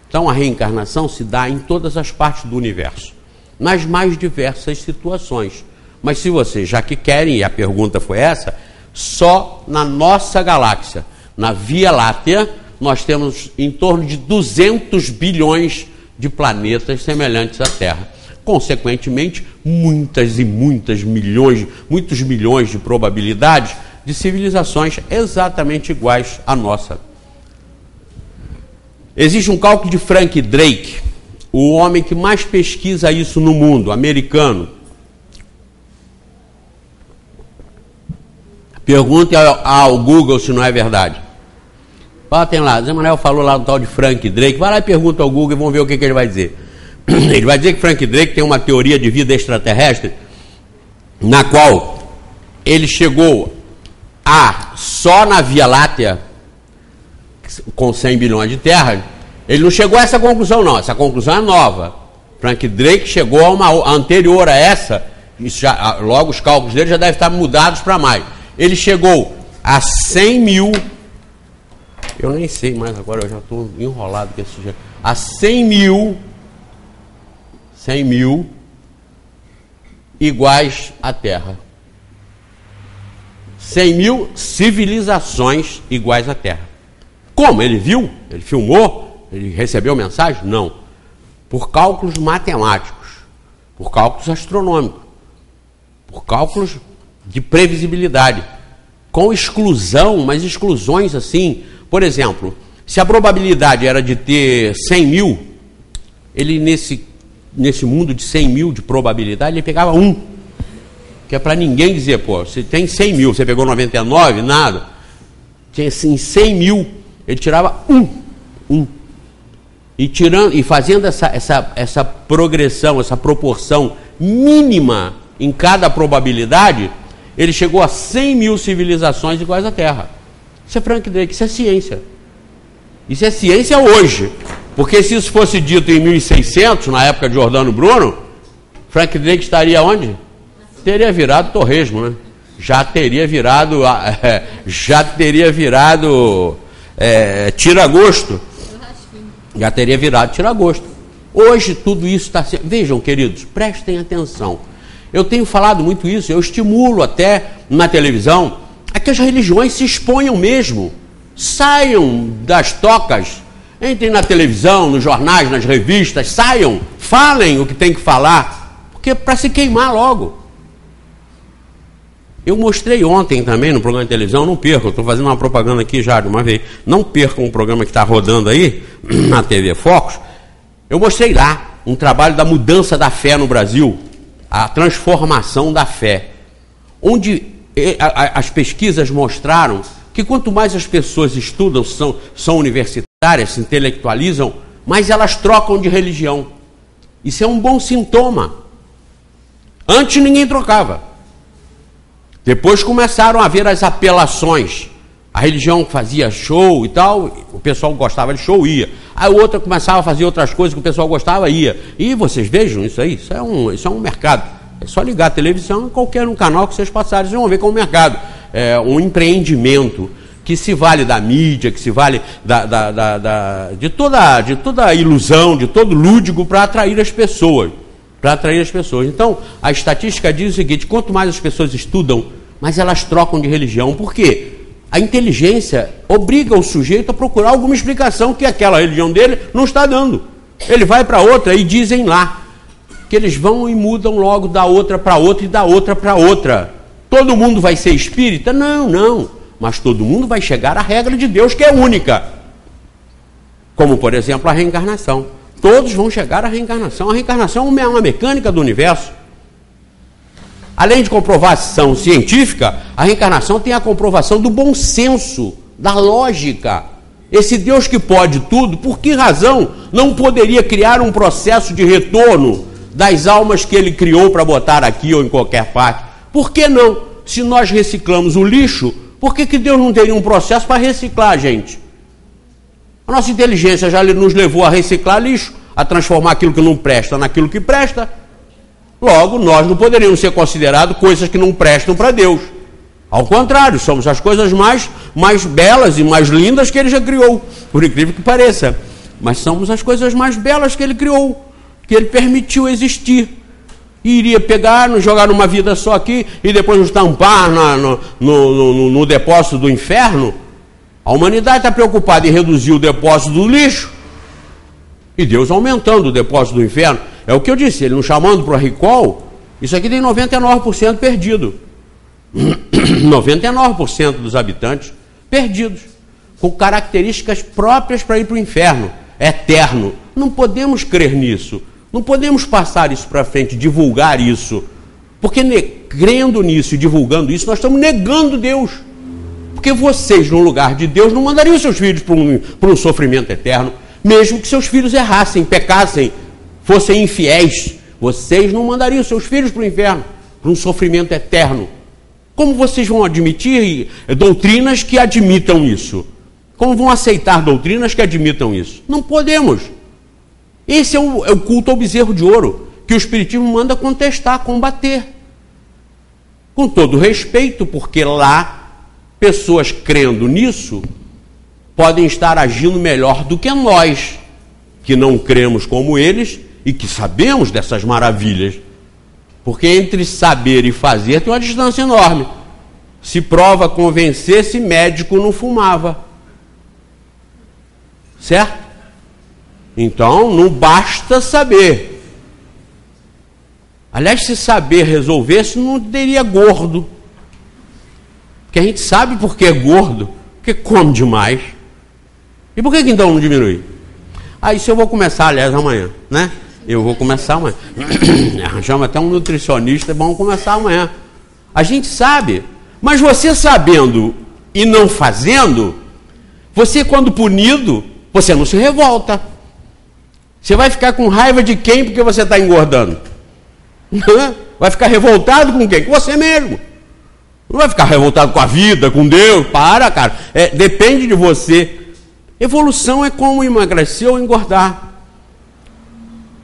Então a reencarnação se dá em todas as partes do universo, nas mais diversas situações. Mas se vocês já que querem, e a pergunta foi essa, só na nossa galáxia, na Via Láctea, nós temos em torno de 200 bilhões de planetas semelhantes à Terra. Consequentemente, muitos milhões de probabilidades de civilizações exatamente iguais à nossa. Existe um cálculo de Frank Drake, o homem que mais pesquisa isso no mundo, americano. Pergunte ao Google se não é verdade. Botem lá, Zé Manuel falou lá do tal de Frank Drake. Vai lá e pergunta ao Google e vão ver o que ele vai dizer. Ele vai dizer que Frank Drake tem uma teoria de vida extraterrestre, na qual ele chegou só na Via Láctea, com 100 bilhões de terras, ele não chegou a essa conclusão não, essa conclusão é nova. Frank Drake chegou a uma anterior a essa, logo os cálculos dele já devem estar mudados para mais. Ele chegou a 100 mil, eu nem sei mais agora, eu já estou enrolado com esse jeito, a 100 mil iguais à Terra. 100 mil civilizações iguais à Terra. Como? Ele viu? Ele filmou? Ele recebeu mensagem? Não. Por cálculos matemáticos, por cálculos astronômicos, por cálculos de previsibilidade, com exclusão, mas exclusões assim. Por exemplo, se a probabilidade era de ter 100 mil, ele nesse mundo de 100 mil de probabilidade, ele pegava 1. Que é para ninguém dizer, pô, você tem 100 mil, você pegou 99, nada. Tinha assim 100 mil, ele tirava 1. E fazendo essa progressão, essa proporção mínima em cada probabilidade, ele chegou a 100 mil civilizações iguais à Terra. Isso é Frank Drake, isso é ciência. Isso é ciência hoje. Porque se isso fosse dito em 1600, na época de Giordano Bruno, Frank Drake estaria onde? Teria virado torresmo, né? Já teria virado tira-gosto. Já teria virado tira-gosto. Hoje tudo isso está sendo... Vejam, queridos, prestem atenção. Eu tenho falado muito isso, eu estimulo até na televisão a que as religiões se exponham mesmo. Saiam das tocas, entrem na televisão, nos jornais, nas revistas, saiam, falem o que tem que falar, porque para se queimar logo. Eu mostrei ontem também no programa de televisão, não percam, estou fazendo uma propaganda aqui já de uma vez, não percam o programa que está rodando aí, na TV Focus. Eu mostrei lá um trabalho da mudança da fé no Brasil, a transformação da fé, onde as pesquisas mostraram que quanto mais as pessoas estudam, são universitárias, se intelectualizam, mais elas trocam de religião. Isso é um bom sintoma. Antes ninguém trocava. Depois começaram a haver as apelações. A religião fazia show e tal, o pessoal gostava de show, ia. A outra começava a fazer outras coisas que o pessoal gostava, ia. E vocês vejam isso aí, isso é um mercado. É só ligar a televisão, qualquer um canal que vocês passarem, vocês vão ver que é um mercado. É um empreendimento que se vale da mídia, que se vale de toda a ilusão, de todo lúdigo para atrair as pessoas. Então, a estatística diz o seguinte: quanto mais as pessoas estudam, mais elas trocam de religião. Por quê? A inteligência obriga o sujeito a procurar alguma explicação que aquela religião dele não está dando. Ele vai para outra e dizem lá que eles vão e mudam logo da outra para outra e da outra para outra. Todo mundo vai ser espírita? Não. Mas todo mundo vai chegar à regra de Deus, que é única. Como, por exemplo, a reencarnação. Todos vão chegar à reencarnação. A reencarnação é uma mecânica do universo. Além de comprovação científica, a reencarnação tem a comprovação do bom senso, da lógica. Esse Deus que pode tudo, por que razão não poderia criar um processo de retorno das almas que ele criou para botar aqui ou em qualquer parte? Por que não? Se nós reciclamos o lixo, por que Deus não teria um processo para reciclar a gente? A nossa inteligência já nos levou a reciclar lixo, a transformar aquilo que não presta naquilo que presta. Logo, nós não poderíamos ser considerados coisas que não prestam para Deus. Ao contrário, somos as coisas mais belas e mais lindas que ele já criou, por incrível que pareça. Mas somos as coisas mais belas que ele criou, que ele permitiu existir. E iria pegar, nos jogar numa vida só aqui e depois nos tampar no depósito do inferno. A humanidade está preocupada em reduzir o depósito do lixo e Deus aumentando o depósito do inferno. É o que eu disse, ele não chamando para o recall, isso aqui tem 99% perdido. 99% dos habitantes perdidos, com características próprias para ir para o inferno. eterno. Não podemos crer nisso. Não podemos passar isso para frente, divulgar isso. Porque crendo nisso e divulgando isso, nós estamos negando Deus. Porque vocês, no lugar de Deus, não mandariam seus filhos para um sofrimento eterno, mesmo que seus filhos errassem, pecassem, fossem infiéis. Vocês não mandariam seus filhos para o inferno, para um sofrimento eterno. Como vocês vão admitir doutrinas que admitam isso? Como vão aceitar doutrinas que admitam isso? Não podemos. Esse é o culto ao bezerro de ouro, que o Espiritismo manda contestar, combater. Com todo respeito, porque lá, pessoas crendo nisso, podem estar agindo melhor do que nós, que não cremos como eles e que sabemos dessas maravilhas. Porque entre saber e fazer tem uma distância enorme. Se prova convencesse, médico não fumava. Certo? Então, não basta saber. Aliás, se saber resolvesse, não teria gordo. Porque a gente sabe por que é gordo, porque come demais. E por que então não diminui? Isso eu vou começar, aliás, amanhã, né? Eu vou começar amanhã. Arranjamos até um nutricionista, vamos começar amanhã. A gente sabe, mas você sabendo e não fazendo, você quando punido, você não se revolta. Você vai ficar com raiva de quem porque você está engordando? Vai ficar revoltado com quem? Com você mesmo. Não vai ficar revoltado com a vida, com Deus. Para, cara. Depende de você. Evolução é como emagrecer ou engordar.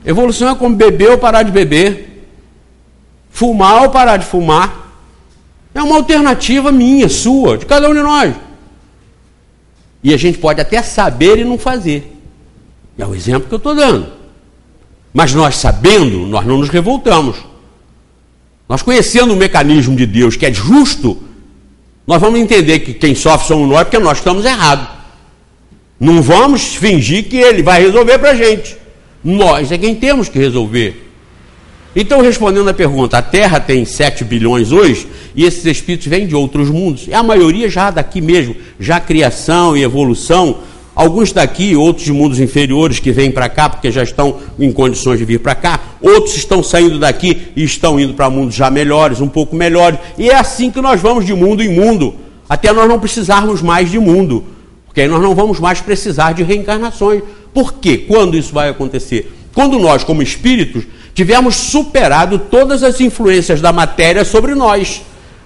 Evolução é como beber ou parar de beber. Fumar ou parar de fumar. É uma alternativa minha, sua, de cada um de nós. E a gente pode até saber e não fazer. É o exemplo que eu estou dando. Mas nós sabendo, nós não nos revoltamos. Nós conhecendo o mecanismo de Deus, que é justo, nós vamos entender que quem sofre somos nós, porque nós estamos errados. Não vamos fingir que ele vai resolver para a gente. Nós é quem temos que resolver. Então, respondendo à pergunta, a Terra tem 7 bilhões hoje, e esses espíritos vêm de outros mundos. E a maioria já daqui mesmo, já criação e evolução. Alguns daqui, outros de mundos inferiores que vêm para cá, porque já estão em condições de vir para cá. Outros estão saindo daqui e estão indo para mundos já melhores, um pouco melhores. E é assim que nós vamos de mundo em mundo, até nós não precisarmos mais de mundo. Porque aí nós não vamos mais precisar de reencarnações. Por quê? Quando isso vai acontecer? Quando nós, como espíritos, tivermos superado todas as influências da matéria sobre nós.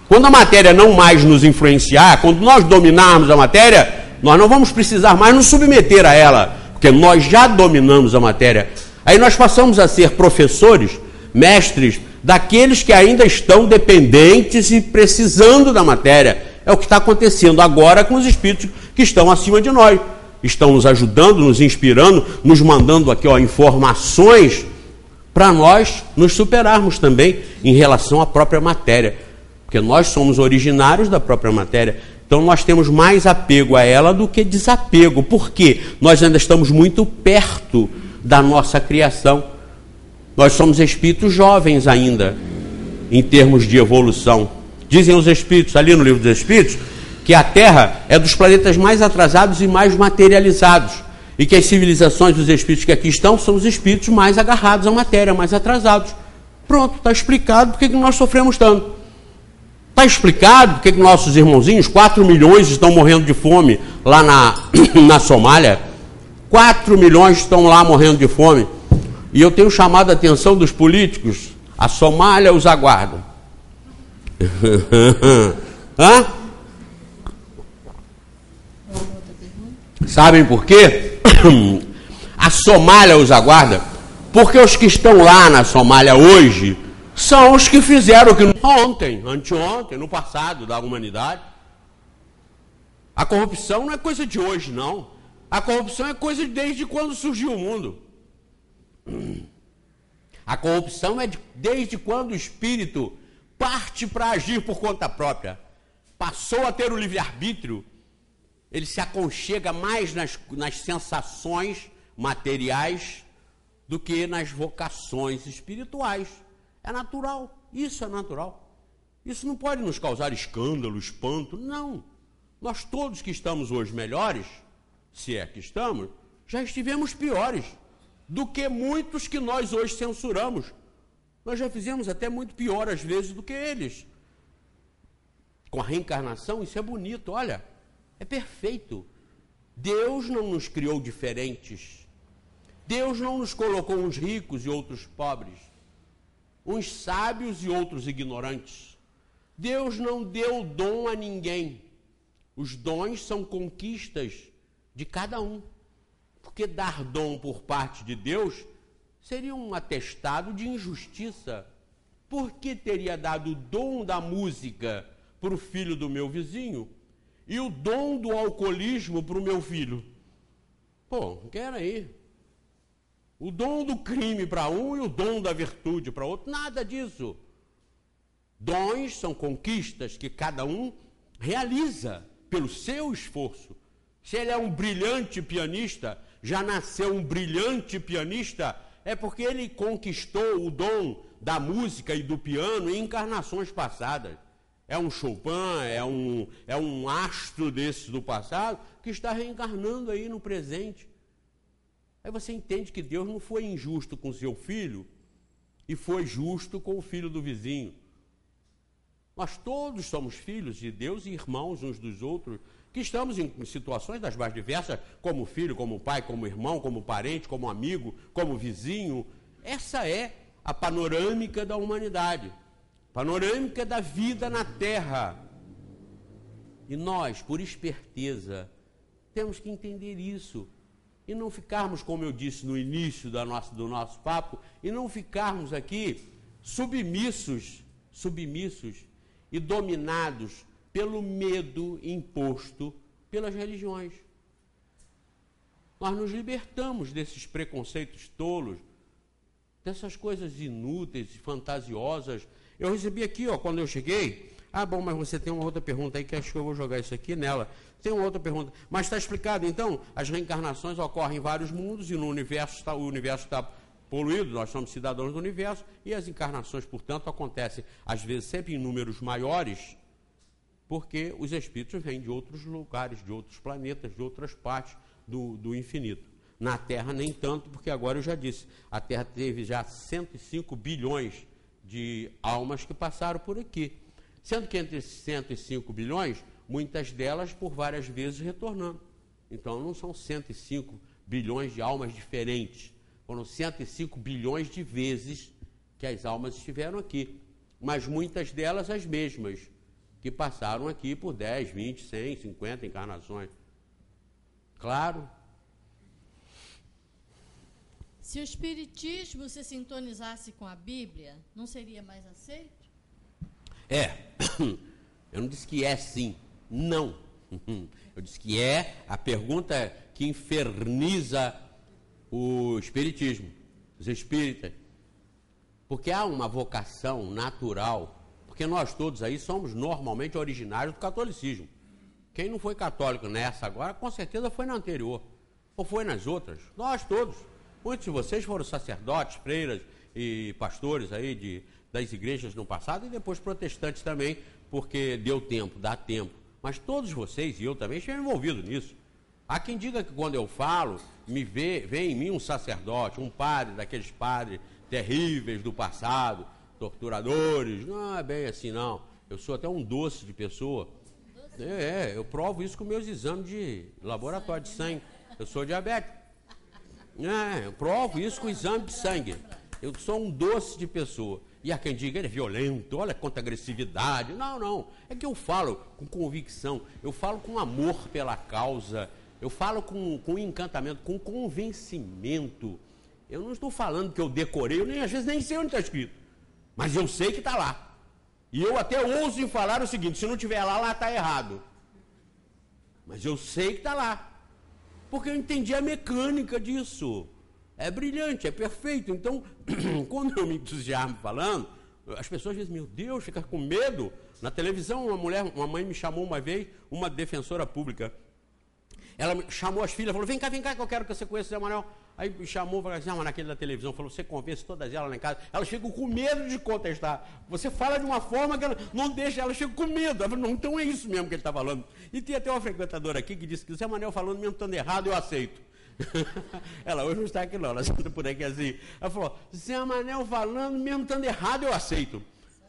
Quando a matéria não mais nos influenciar, quando nós dominarmos a matéria, nós não vamos precisar mais nos submeter a ela, porque nós já dominamos a matéria. Aí nós passamos a ser professores, mestres, daqueles que ainda estão dependentes e precisando da matéria. É o que está acontecendo agora com os espíritos que estão acima de nós. Estão nos ajudando, nos inspirando, nos mandando aqui informações para nós nos superarmos também em relação à própria matéria. Porque nós somos originários da própria matéria. Então nós temos mais apego a ela do que desapego. Por quê? Nós ainda estamos muito perto da nossa criação. Nós somos espíritos jovens ainda, em termos de evolução. Dizem os espíritos, ali no livro dos Espíritos, que a Terra é dos planetas mais atrasados e mais materializados. E que as civilizações dos espíritos que aqui estão são os espíritos mais agarrados à matéria, mais atrasados. Pronto, está explicado por que nós sofremos tanto. Está explicado porque nossos irmãozinhos, 4 milhões estão morrendo de fome lá na Somália. 4 milhões estão lá morrendo de fome. E eu tenho chamado a atenção dos políticos. A Somália os aguarda. Hã? Sabem por quê? A Somália os aguarda porque os que estão lá na Somália hoje são os que fizeram o que ontem, anteontem, no passado da humanidade. A corrupção não é coisa de hoje, não. A corrupção é coisa desde quando surgiu o mundo. A corrupção é desde quando o espírito parte para agir por conta própria. Passou a ter o livre-arbítrio. Ele se aconchega mais nas sensações materiais do que nas vocações espirituais. É natural, isso é natural. Isso não pode nos causar escândalo, espanto, não. Nós todos que estamos hoje melhores, se é que estamos, já estivemos piores do que muitos que nós hoje censuramos. Nós já fizemos até muito pior às vezes do que eles. Com a reencarnação, isso é bonito, olha, é perfeito. Deus não nos criou diferentes. Deus não nos colocou uns ricos e outros pobres, uns sábios e outros ignorantes. Deus não deu dom a ninguém. Os dons são conquistas de cada um. Porque dar dom por parte de Deus seria um atestado de injustiça. Por que teria dado o dom da música para o filho do meu vizinho e o dom do alcoolismo para o meu filho? Pô, quero aí. O dom do crime para um e o dom da virtude para outro, nada disso. Dons são conquistas que cada um realiza pelo seu esforço. Se ele é um brilhante pianista, já nasceu um brilhante pianista, é porque ele conquistou o dom da música e do piano em encarnações passadas. É um Chopin, é um astro desses do passado que está reencarnando aí no presente. Aí você entende que Deus não foi injusto com seu filho e foi justo com o filho do vizinho. Nós todos somos filhos de Deus e irmãos uns dos outros, que estamos em situações das mais diversas, como filho, como pai, como irmão, como parente, como amigo, como vizinho. Essa é a panorâmica da humanidade, panorâmica da vida na Terra. E nós, por esperteza, temos que entender isso. E não ficarmos, como eu disse no início do nosso papo, e não ficarmos aqui submissos e dominados pelo medo imposto pelas religiões. Nós nos libertamos desses preconceitos tolos, dessas coisas inúteis e fantasiosas. Eu recebi aqui, quando eu cheguei, mas você tem uma outra pergunta aí, que acho que eu vou jogar isso aqui nela. Tem uma outra pergunta, mas está explicado, então, as reencarnações ocorrem em vários mundos e no universo o universo está poluído, nós somos cidadãos do universo, e as encarnações, portanto, acontecem, às vezes, sempre em números maiores, porque os espíritos vêm de outros lugares, de outros planetas, de outras partes do infinito. Na Terra, nem tanto, porque agora eu já disse, a Terra teve já 105 bilhões de almas que passaram por aqui. Sendo que entre 105 bilhões, muitas delas por várias vezes retornando. Então, não são 105 bilhões de almas diferentes. Foram 105 bilhões de vezes que as almas estiveram aqui. Mas muitas delas as mesmas, que passaram aqui por 10, 20, 100, 50 encarnações. Claro. Se o Espiritismo se sintonizasse com a Bíblia, não seria mais aceito? Eu não disse que é sim, não. Eu disse que é a pergunta que inferniza o Espiritismo, os espíritas. Porque há uma vocação natural, porque nós todos aí somos normalmente originários do catolicismo. Quem não foi católico nessa agora, com certeza foi na anterior, ou foi nas outras. Nós todos. Muitos de vocês foram sacerdotes, freiras e pastores aí das igrejas no passado e depois protestantes também, porque deu tempo, dá tempo. Mas todos vocês, e eu também, estive envolvido nisso. Há quem diga que quando eu falo, vem em mim um sacerdote, um padre, daqueles padres terríveis do passado, torturadores. Não é bem assim, não. Eu sou até um doce de pessoa. Eu provo isso com meus exames de laboratório de sangue. Eu sou diabético. Eu provo isso com o exame de sangue. Eu sou um doce de pessoa. E há quem diga, ele é violento, olha quanta agressividade. Não. É que eu falo com convicção, eu falo com amor pela causa, eu falo com encantamento, com convencimento. Eu não estou falando que eu decorei, eu às vezes nem sei onde está escrito. Mas eu sei que está lá. E eu até ouso em falar o seguinte, se não estiver lá está errado. Mas eu sei que está lá. Porque eu entendi a mecânica disso. É brilhante, é perfeito. Então, quando eu me entusiasmo falando, as pessoas dizem, meu Deus, fica com medo. Na televisão, uma mãe me chamou uma vez, uma defensora pública. Ela me chamou as filhas, falou, vem cá, que eu quero que você conheça o Zé Manuel. Aí me chamou, falou assim, mas naquele da televisão, falou, você convence todas elas lá em casa. Elas ficam com medo de contestar. Você fala de uma forma que ela não deixa, elas ficam com medo. Ela falou, não, então é isso mesmo que ele está falando. E tem até uma frequentadora aqui que disse que o Zé Manuel falando mesmo estando errado, eu aceito. Ela hoje não está aqui não, ela senta por aqui assim. Ela falou, Zé Manel falando, mesmo estando errado, eu aceito.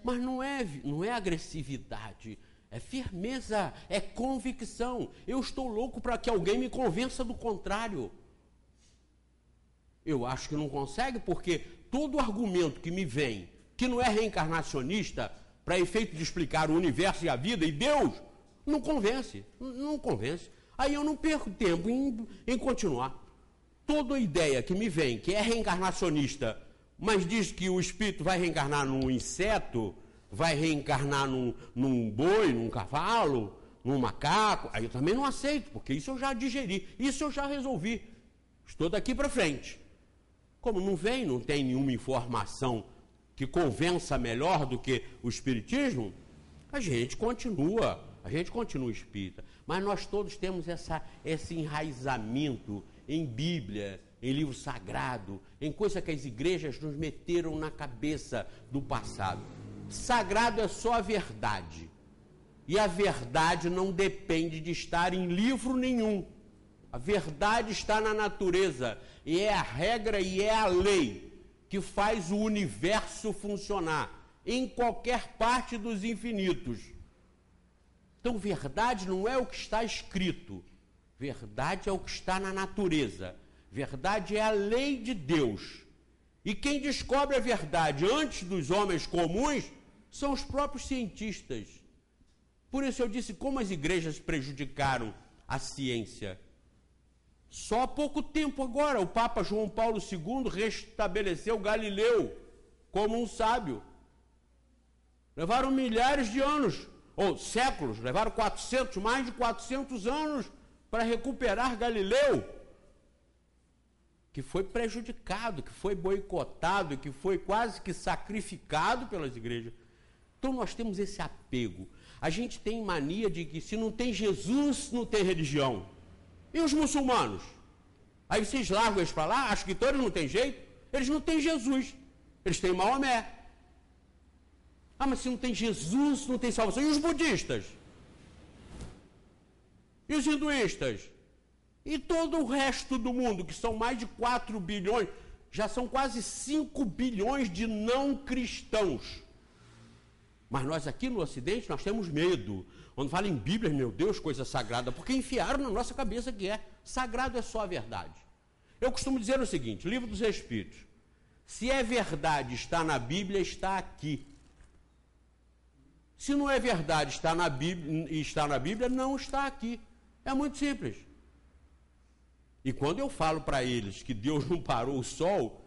Mas não é agressividade, é firmeza, é convicção. Eu estou louco para que alguém me convença do contrário. Eu acho que não consegue, porque todo argumento que me vem, que não é reencarnacionista, para efeito de explicar o universo e a vida e Deus, não convence, não convence. Aí eu não perco tempo em continuar. Toda ideia que me vem, que é reencarnacionista, mas diz que o espírito vai reencarnar num inseto, vai reencarnar num boi, num cavalo, num macaco, aí eu também não aceito, porque isso eu já digeri, isso eu já resolvi. Estou daqui para frente. Como não tem nenhuma informação que convença melhor do que o espiritismo, a gente continua espírita. Mas nós todos temos esse enraizamento em Bíblia, em livro sagrado, em coisa que as igrejas nos meteram na cabeça do passado. Sagrado é só a verdade. E a verdade não depende de estar em livro nenhum. A verdade está na natureza. E é a regra e é a lei que faz o universo funcionar em qualquer parte dos infinitos. Então, verdade não é o que está escrito. Verdade é o que está na natureza. Verdade é a lei de Deus. E quem descobre a verdade antes dos homens comuns são os próprios cientistas. Por isso eu disse como as igrejas prejudicaram a ciência. Só há pouco tempo agora, o Papa João Paulo II restabeleceu Galileu como um sábio. Levaram milhares de anos, ou séculos, levaram mais de 400 anos para recuperar Galileu, que foi prejudicado, que foi boicotado, que foi quase que sacrificado pelas igrejas. Então nós temos esse apego. A gente tem mania de que se não tem Jesus, não tem religião. E os muçulmanos? Aí vocês largam eles para lá, acham que todos não têm jeito? Eles não têm Jesus, eles têm Maomé. Ah, mas se não tem Jesus, não tem salvação. E os budistas? E os hinduístas? E todo o resto do mundo, que são mais de 4 bilhões, já são quase 5 bilhões de não cristãos. Mas nós aqui no Ocidente, nós temos medo. Quando fala em Bíblia, meu Deus, coisa sagrada, porque enfiaram na nossa cabeça que sagrado é só a verdade. Eu costumo dizer o seguinte, Livro dos Espíritos, se é verdade está na Bíblia, está aqui. Se não é verdade está na Bíblia, não está aqui. É muito simples. E quando eu falo para eles que Deus não parou o sol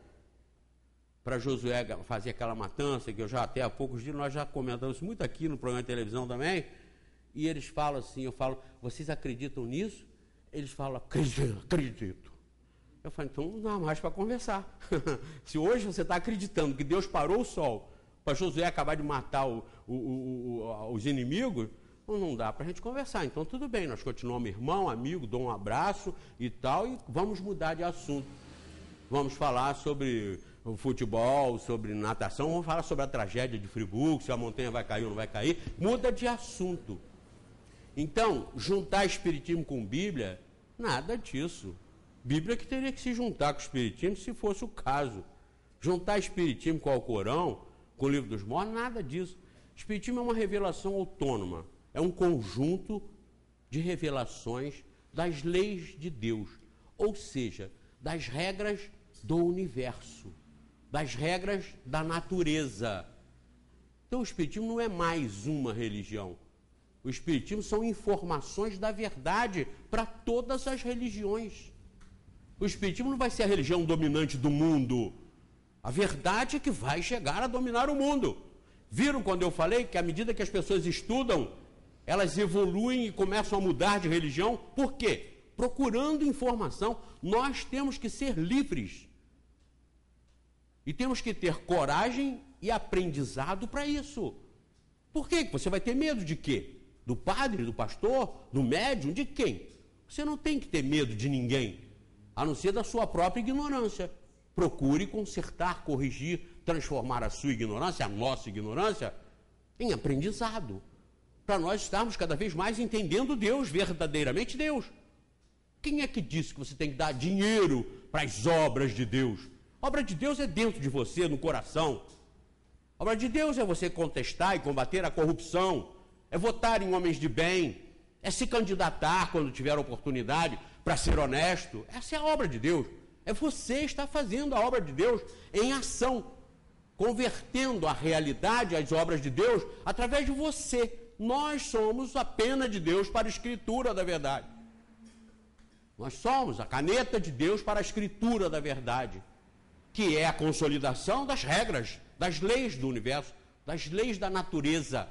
para Josué fazer aquela matança, que eu já até há poucos dias, nós já comentamos muito aqui no programa de televisão também, e eles falam assim, eu falo, vocês acreditam nisso? Eles falam, acredito. Eu falo, então não dá mais para conversar. Se hoje você está acreditando que Deus parou o sol para Josué acabar de matar os inimigos, não dá para a gente conversar. Então tudo bem, nós continuamos irmão, amigo, dou um abraço e tal, e vamos mudar de assunto. Vamos falar sobre o futebol, sobre natação, vamos falar sobre a tragédia de Friburgo, se a montanha vai cair ou não vai cair, muda de assunto. Então, juntar Espiritismo com Bíblia, nada disso. Bíblia que teria que se juntar com o Espiritismo se fosse o caso. Juntar Espiritismo com o Alcorão, com o Livro dos Mortos, nada disso. Espiritismo é uma revelação autônoma, é um conjunto de revelações das leis de Deus, ou seja, das regras do universo, das regras da natureza. Então o Espiritismo não é mais uma religião. O Espiritismo são informações da verdade para todas as religiões. O Espiritismo não vai ser a religião dominante do mundo. A verdade é que vai chegar a dominar o mundo. Viram quando eu falei que à medida que as pessoas estudam, elas evoluem e começam a mudar de religião? Por quê? Procurando informação. Nós temos que ser livres. E temos que ter coragem e aprendizado para isso. Por quê? Você vai ter medo de quê? Do padre, do pastor, do médium, de quem? Você não tem que ter medo de ninguém, a não ser da sua própria ignorância. Procure consertar, corrigir, transformar a sua ignorância, a nossa ignorância, em aprendizado. Para nós estarmos cada vez mais entendendo Deus, verdadeiramente Deus. Quem é que disse que você tem que dar dinheiro para as obras de Deus? A obra de Deus é dentro de você, no coração. A obra de Deus é você contestar e combater a corrupção, é votar em homens de bem, é se candidatar quando tiver oportunidade para ser honesto. Essa é a obra de Deus. É você estar fazendo a obra de Deus em ação, convertendo a realidade, as obras de Deus, através de você. Nós somos a pena de Deus para a escritura da verdade. Nós somos a caneta de Deus para a escritura da verdade, que é a consolidação das regras, das leis do universo, das leis da natureza.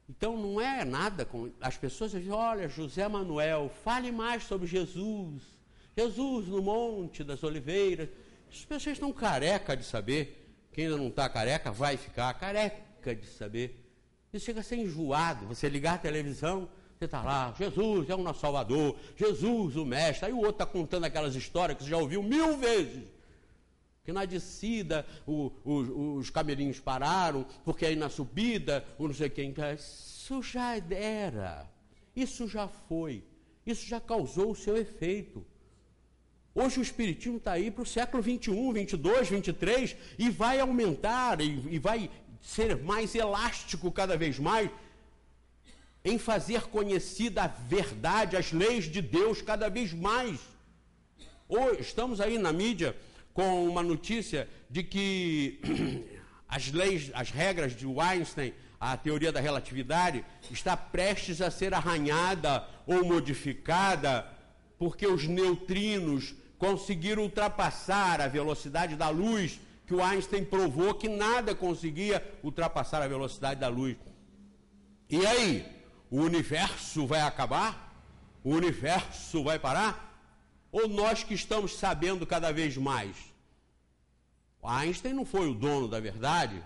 Então não é nada com as pessoas dizem, olha, José Manuel, fale mais sobre Jesus. Jesus no Monte das Oliveiras. As pessoas estão careca de saber. Quem ainda não está careca vai ficar careca de saber. Isso chega a ser enjoado. Você ligar a televisão, você está lá, Jesus é o nosso Salvador, Jesus o Mestre. Aí o outro está contando aquelas histórias que você já ouviu 1000 vezes. Que na descida os camelinhos pararam, porque aí na subida, o não sei quem. Isso já era, isso já foi, isso já causou o seu efeito. Hoje o Espiritismo está aí para o século 21, 22, 23 e vai aumentar e vai ser mais elástico cada vez mais em fazer conhecida a verdade, as leis de Deus cada vez mais. Hoje, estamos aí na mídia com uma notícia de que as leis, as regras de Einstein, a teoria da relatividade, está prestes a ser arranhada ou modificada porque os neutrinos conseguiram ultrapassar a velocidade da luz, que o Einstein provou que nada conseguia ultrapassar a velocidade da luz. E aí, o universo vai acabar? O universo vai parar? Ou nós que estamos sabendo cada vez mais? O Einstein não foi o dono da verdade,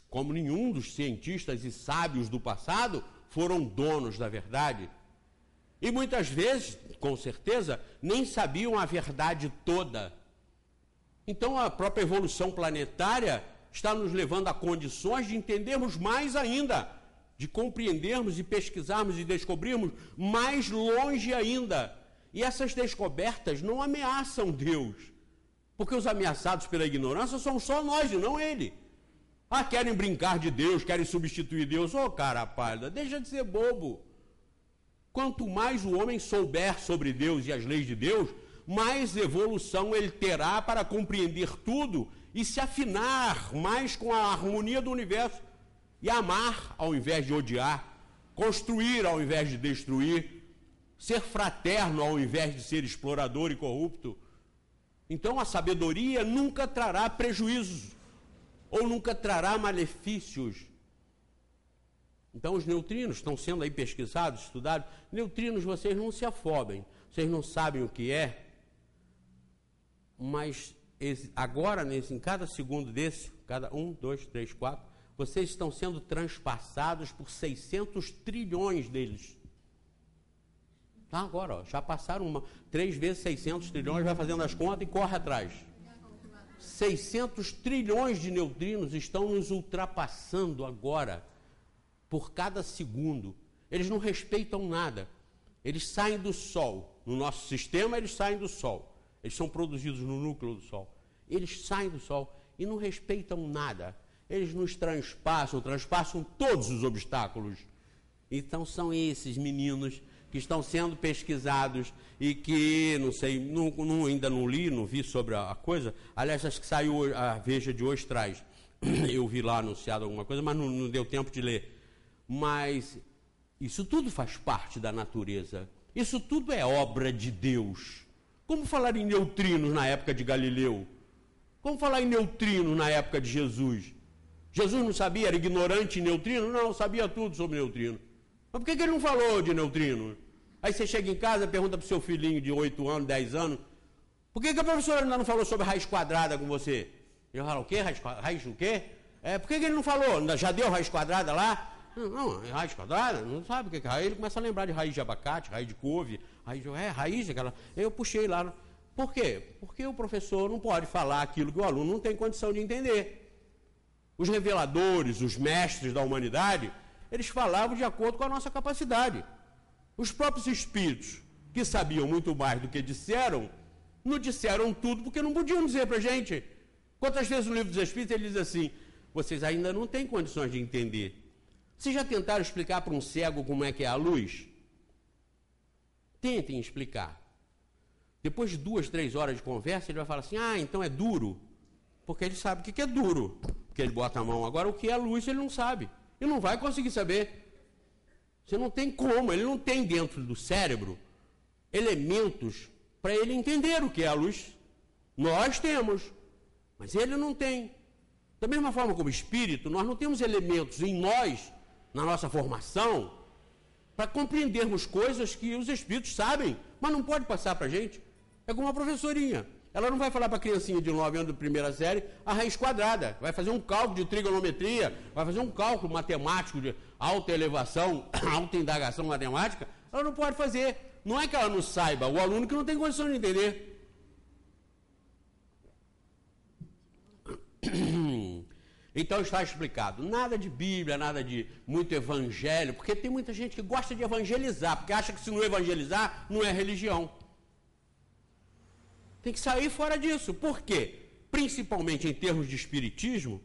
como nenhum dos cientistas e sábios do passado foram donos da verdade. E muitas vezes, com certeza, nem sabiam a verdade toda. Então a própria evolução planetária está nos levando a condições de entendermos mais ainda, de compreendermos e pesquisarmos e descobrirmos mais longe ainda. E essas descobertas não ameaçam Deus, porque os ameaçados pela ignorância somos só nós e não Ele. Ah, querem brincar de Deus, querem substituir Deus. Ô, cara pálida, deixa de ser bobo. Quanto mais o homem souber sobre Deus e as leis de Deus, mais evolução ele terá para compreender tudo e se afinar mais com a harmonia do universo e amar ao invés de odiar, construir ao invés de destruir, ser fraterno ao invés de ser explorador e corrupto. Então a sabedoria nunca trará prejuízos ou nunca trará malefícios. Então os neutrinos estão sendo aí pesquisados, estudados. Neutrinos, vocês não se afobem, vocês não sabem o que é, mas agora, em cada segundo desse, cada 1, 2, 3, 4, vocês estão sendo transpassados por 600 trilhões deles. Tá, agora, ó, já passaram 3 vezes 600 trilhões, vai fazendo as contas e corre atrás. 600 trilhões de neutrinos estão nos ultrapassando agora, por cada segundo. Eles não respeitam nada. Eles saem do Sol. No nosso sistema, eles saem do Sol. Eles são produzidos no núcleo do Sol. Eles saem do Sol e não respeitam nada. Eles nos transpassam todos os obstáculos. Então são esses meninos que estão sendo pesquisados e que, não sei, ainda não li, não vi sobre a coisa. Aliás, acho que saiu a Veja de hoje traz. Eu vi lá anunciado alguma coisa, mas não deu tempo de ler. Mas isso tudo faz parte da natureza. Isso tudo é obra de Deus. Como falar em neutrinos na época de Galileu? Como falar em neutrinos na época de Jesus? Jesus não sabia, era ignorante em neutrino? Não, sabia tudo sobre neutrino. Mas por que ele não falou de neutrino? Aí você chega em casa e pergunta para o seu filhinho de 8 anos, 10 anos, por que a professora ainda não falou sobre raiz quadrada com você? Ele fala, o quê? Raiz o quê? Por que ele não falou? Já deu raiz quadrada lá? Não, raiz quadrada? Não sabe o que é. Aí ele começa a lembrar de raiz de abacate, raiz de couve, raiz aquela. Eu puxei lá. Por quê? Porque o professor não pode falar aquilo que o aluno não tem condição de entender. Os reveladores, os mestres da humanidade, eles falavam de acordo com a nossa capacidade. Os próprios espíritos, que sabiam muito mais do que disseram, não disseram tudo porque não podiam dizer para a gente. Quantas vezes no livro dos Espíritos ele diz assim: vocês ainda não têm condições de entender. Vocês já tentaram explicar para um cego como é que é a luz? Tentem explicar. Depois de 2, 3 horas de conversa, ele vai falar assim: ah, então é duro. Porque ele sabe o que é duro. Porque ele bota a mão. Agora, o que é luz, ele não sabe. Ele não vai conseguir saber. Você não tem como. Ele não tem dentro do cérebro elementos para ele entender o que é a luz. Nós temos, mas ele não tem. Da mesma forma como espírito, nós não temos elementos em nós, na nossa formação, para compreendermos coisas que os espíritos sabem, mas não pode passar para a gente. É como uma professorinha. Ela não vai falar para a criancinha de 9 anos de primeira série a raiz quadrada. Vai fazer um cálculo de trigonometria, vai fazer um cálculo matemático de alta elevação, alta indagação matemática. Ela não pode fazer. Não é que ela não saiba, o aluno que não tem condição de entender. Então está explicado. Nada de Bíblia, nada de muito evangelho, porque tem muita gente que gosta de evangelizar, porque acha que se não evangelizar, não é religião. Tem que sair fora disso. Por quê? Principalmente em termos de espiritismo,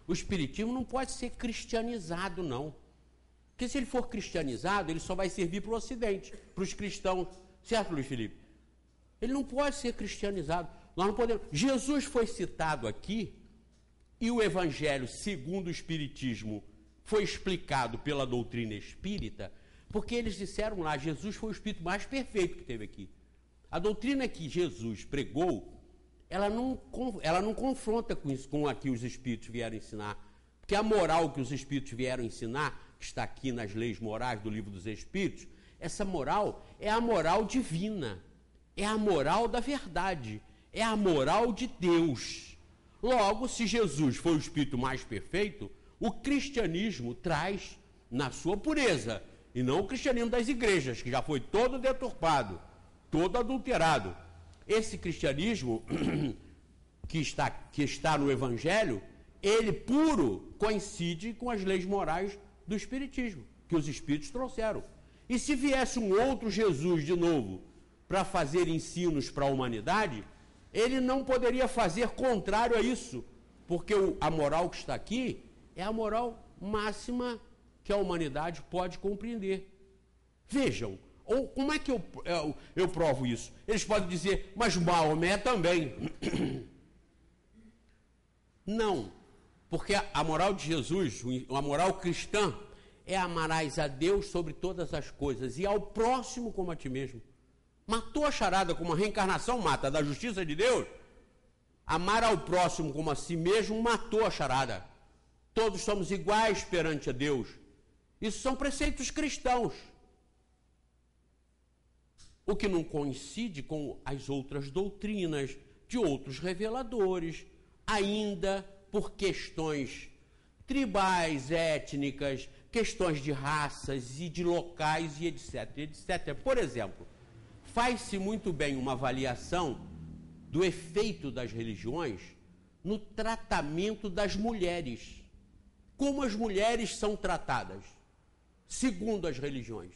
o espiritismo não pode ser cristianizado, não. Porque se ele for cristianizado, ele só vai servir para o Ocidente, para os cristãos. Certo, Luiz Felipe? Ele não pode ser cristianizado. Nós não podemos. Jesus foi citado aqui, e o Evangelho, segundo o Espiritismo, foi explicado pela doutrina espírita, porque eles disseram lá: Jesus foi o espírito mais perfeito que teve aqui. A doutrina que Jesus pregou, ela não confronta com isso, com aqui os espíritos vieram ensinar. Porque a moral que os espíritos vieram ensinar, que está aqui nas leis morais do livro dos Espíritos, essa moral é a moral divina, é a moral da verdade, é a moral de Deus. Logo, se Jesus foi o espírito mais perfeito, o cristianismo traz na sua pureza, e não o cristianismo das igrejas, que já foi todo deturpado, todo adulterado. Esse cristianismo que está no Evangelho, ele puro coincide com as leis morais do Espiritismo, que os Espíritos trouxeram. E se viesse um outro Jesus de novo para fazer ensinos para a humanidade, ele não poderia fazer contrário a isso, porque a moral que está aqui é a moral máxima que a humanidade pode compreender. Vejam, ou como é que eu provo isso? Eles podem dizer: mas Maomé também. Não, porque a moral de Jesus, a moral cristã, é amarás a Deus sobre todas as coisas e ao próximo como a ti mesmo. Matou a charada como a reencarnação mata, da justiça de Deus. Amar ao próximo como a si mesmo matou a charada. Todos somos iguais perante a Deus. Isso são preceitos cristãos. O que não coincide com as outras doutrinas de outros reveladores, ainda por questões tribais, étnicas, questões de raças e de locais e etc, etc. Por exemplo, faz-se muito bem uma avaliação do efeito das religiões no tratamento das mulheres. Como as mulheres são tratadas, segundo as religiões.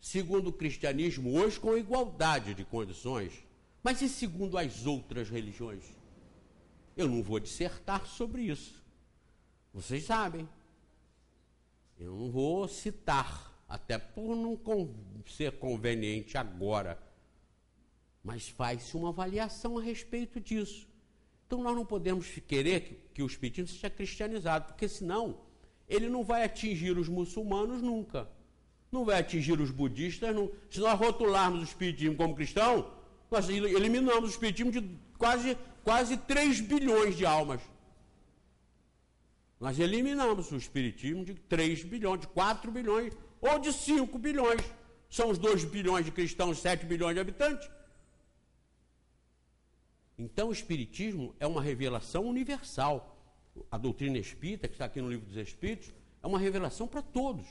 Segundo o cristianismo, hoje com igualdade de condições, mas e segundo as outras religiões? Eu não vou dissertar sobre isso. Vocês sabem. Eu não vou citar, até por não ser conveniente agora. Mas faz-se uma avaliação a respeito disso. Então nós não podemos querer que o espiritismo seja cristianizado, porque senão ele não vai atingir os muçulmanos nunca. Não vai atingir os budistas. Não. Se nós rotularmos o espiritismo como cristão, nós eliminamos o espiritismo de quase 3 bilhões de almas. Nós eliminamos o espiritismo de 3 bilhões, de 4 bilhões ou de 5 bilhões. São os 2 bilhões de cristãos, 7 bilhões de habitantes. Então o espiritismo é uma revelação universal. A doutrina espírita, que está aqui no livro dos Espíritos, é uma revelação para todos.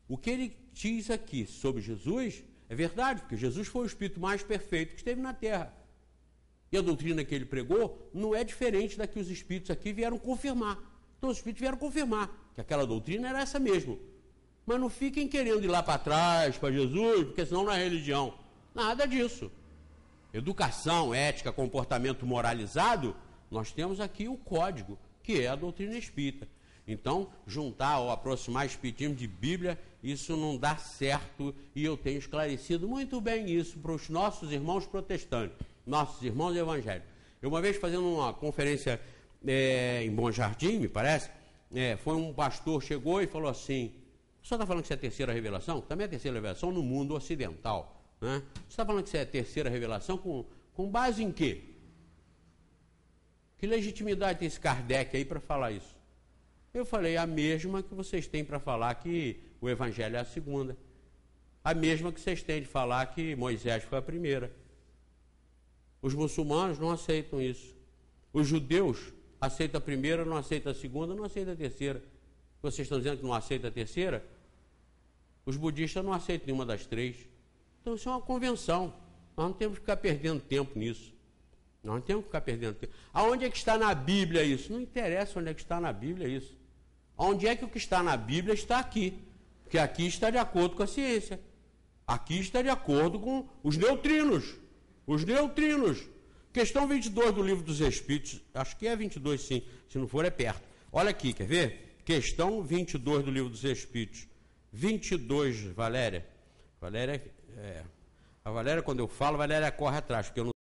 O que ele diz aqui sobre Jesus é verdade, porque Jesus foi o espírito mais perfeito que esteve na Terra. E a doutrina que ele pregou não é diferente da que os espíritos aqui vieram confirmar, Então os espíritos vieram confirmar que aquela doutrina era essa mesmo. Mas não fiquem querendo ir lá para trás, para Jesus, porque senão não é religião. Nada disso. Educação, ética, comportamento moralizado, nós temos aqui o código, que é a doutrina espírita. Então, juntar ou aproximar espiritismo de Bíblia, isso não dá certo, e eu tenho esclarecido muito bem isso para os nossos irmãos protestantes, nossos irmãos evangélicos. Eu uma vez fazendo uma conferência em Bom Jardim, me parece, foi um pastor, chegou e falou assim, o senhor está falando que isso é a terceira revelação? Também é a terceira revelação no mundo ocidental. Né? Você está falando que isso é a terceira revelação com base em quê? Que legitimidade tem esse Kardec aí para falar isso? Eu falei, a mesma que vocês têm para falar que o Evangelho é a segunda. A mesma que vocês têm de falar que Moisés foi a primeira. Os muçulmanos não aceitam isso. Os judeus aceitam a primeira, não aceitam a segunda, não aceitam a terceira. Vocês estão dizendo que não aceita a terceira? Os budistas não aceitam nenhuma das três. Então isso é uma convenção. Nós não temos que ficar perdendo tempo nisso. Nós não temos que ficar perdendo tempo. Aonde é que está na Bíblia isso? Não interessa onde é que está na Bíblia isso. Onde é que o que está na Bíblia está aqui? Porque aqui está de acordo com a ciência. Aqui está de acordo com os neutrinos. Os neutrinos. Questão 22 do Livro dos Espíritos. Acho que é 22 sim. Se não for é perto. Olha aqui, quer ver? Questão 22 do Livro dos Espíritos. 22, Valéria. A Valéria, quando eu falo, Valéria corre atrás, porque eu não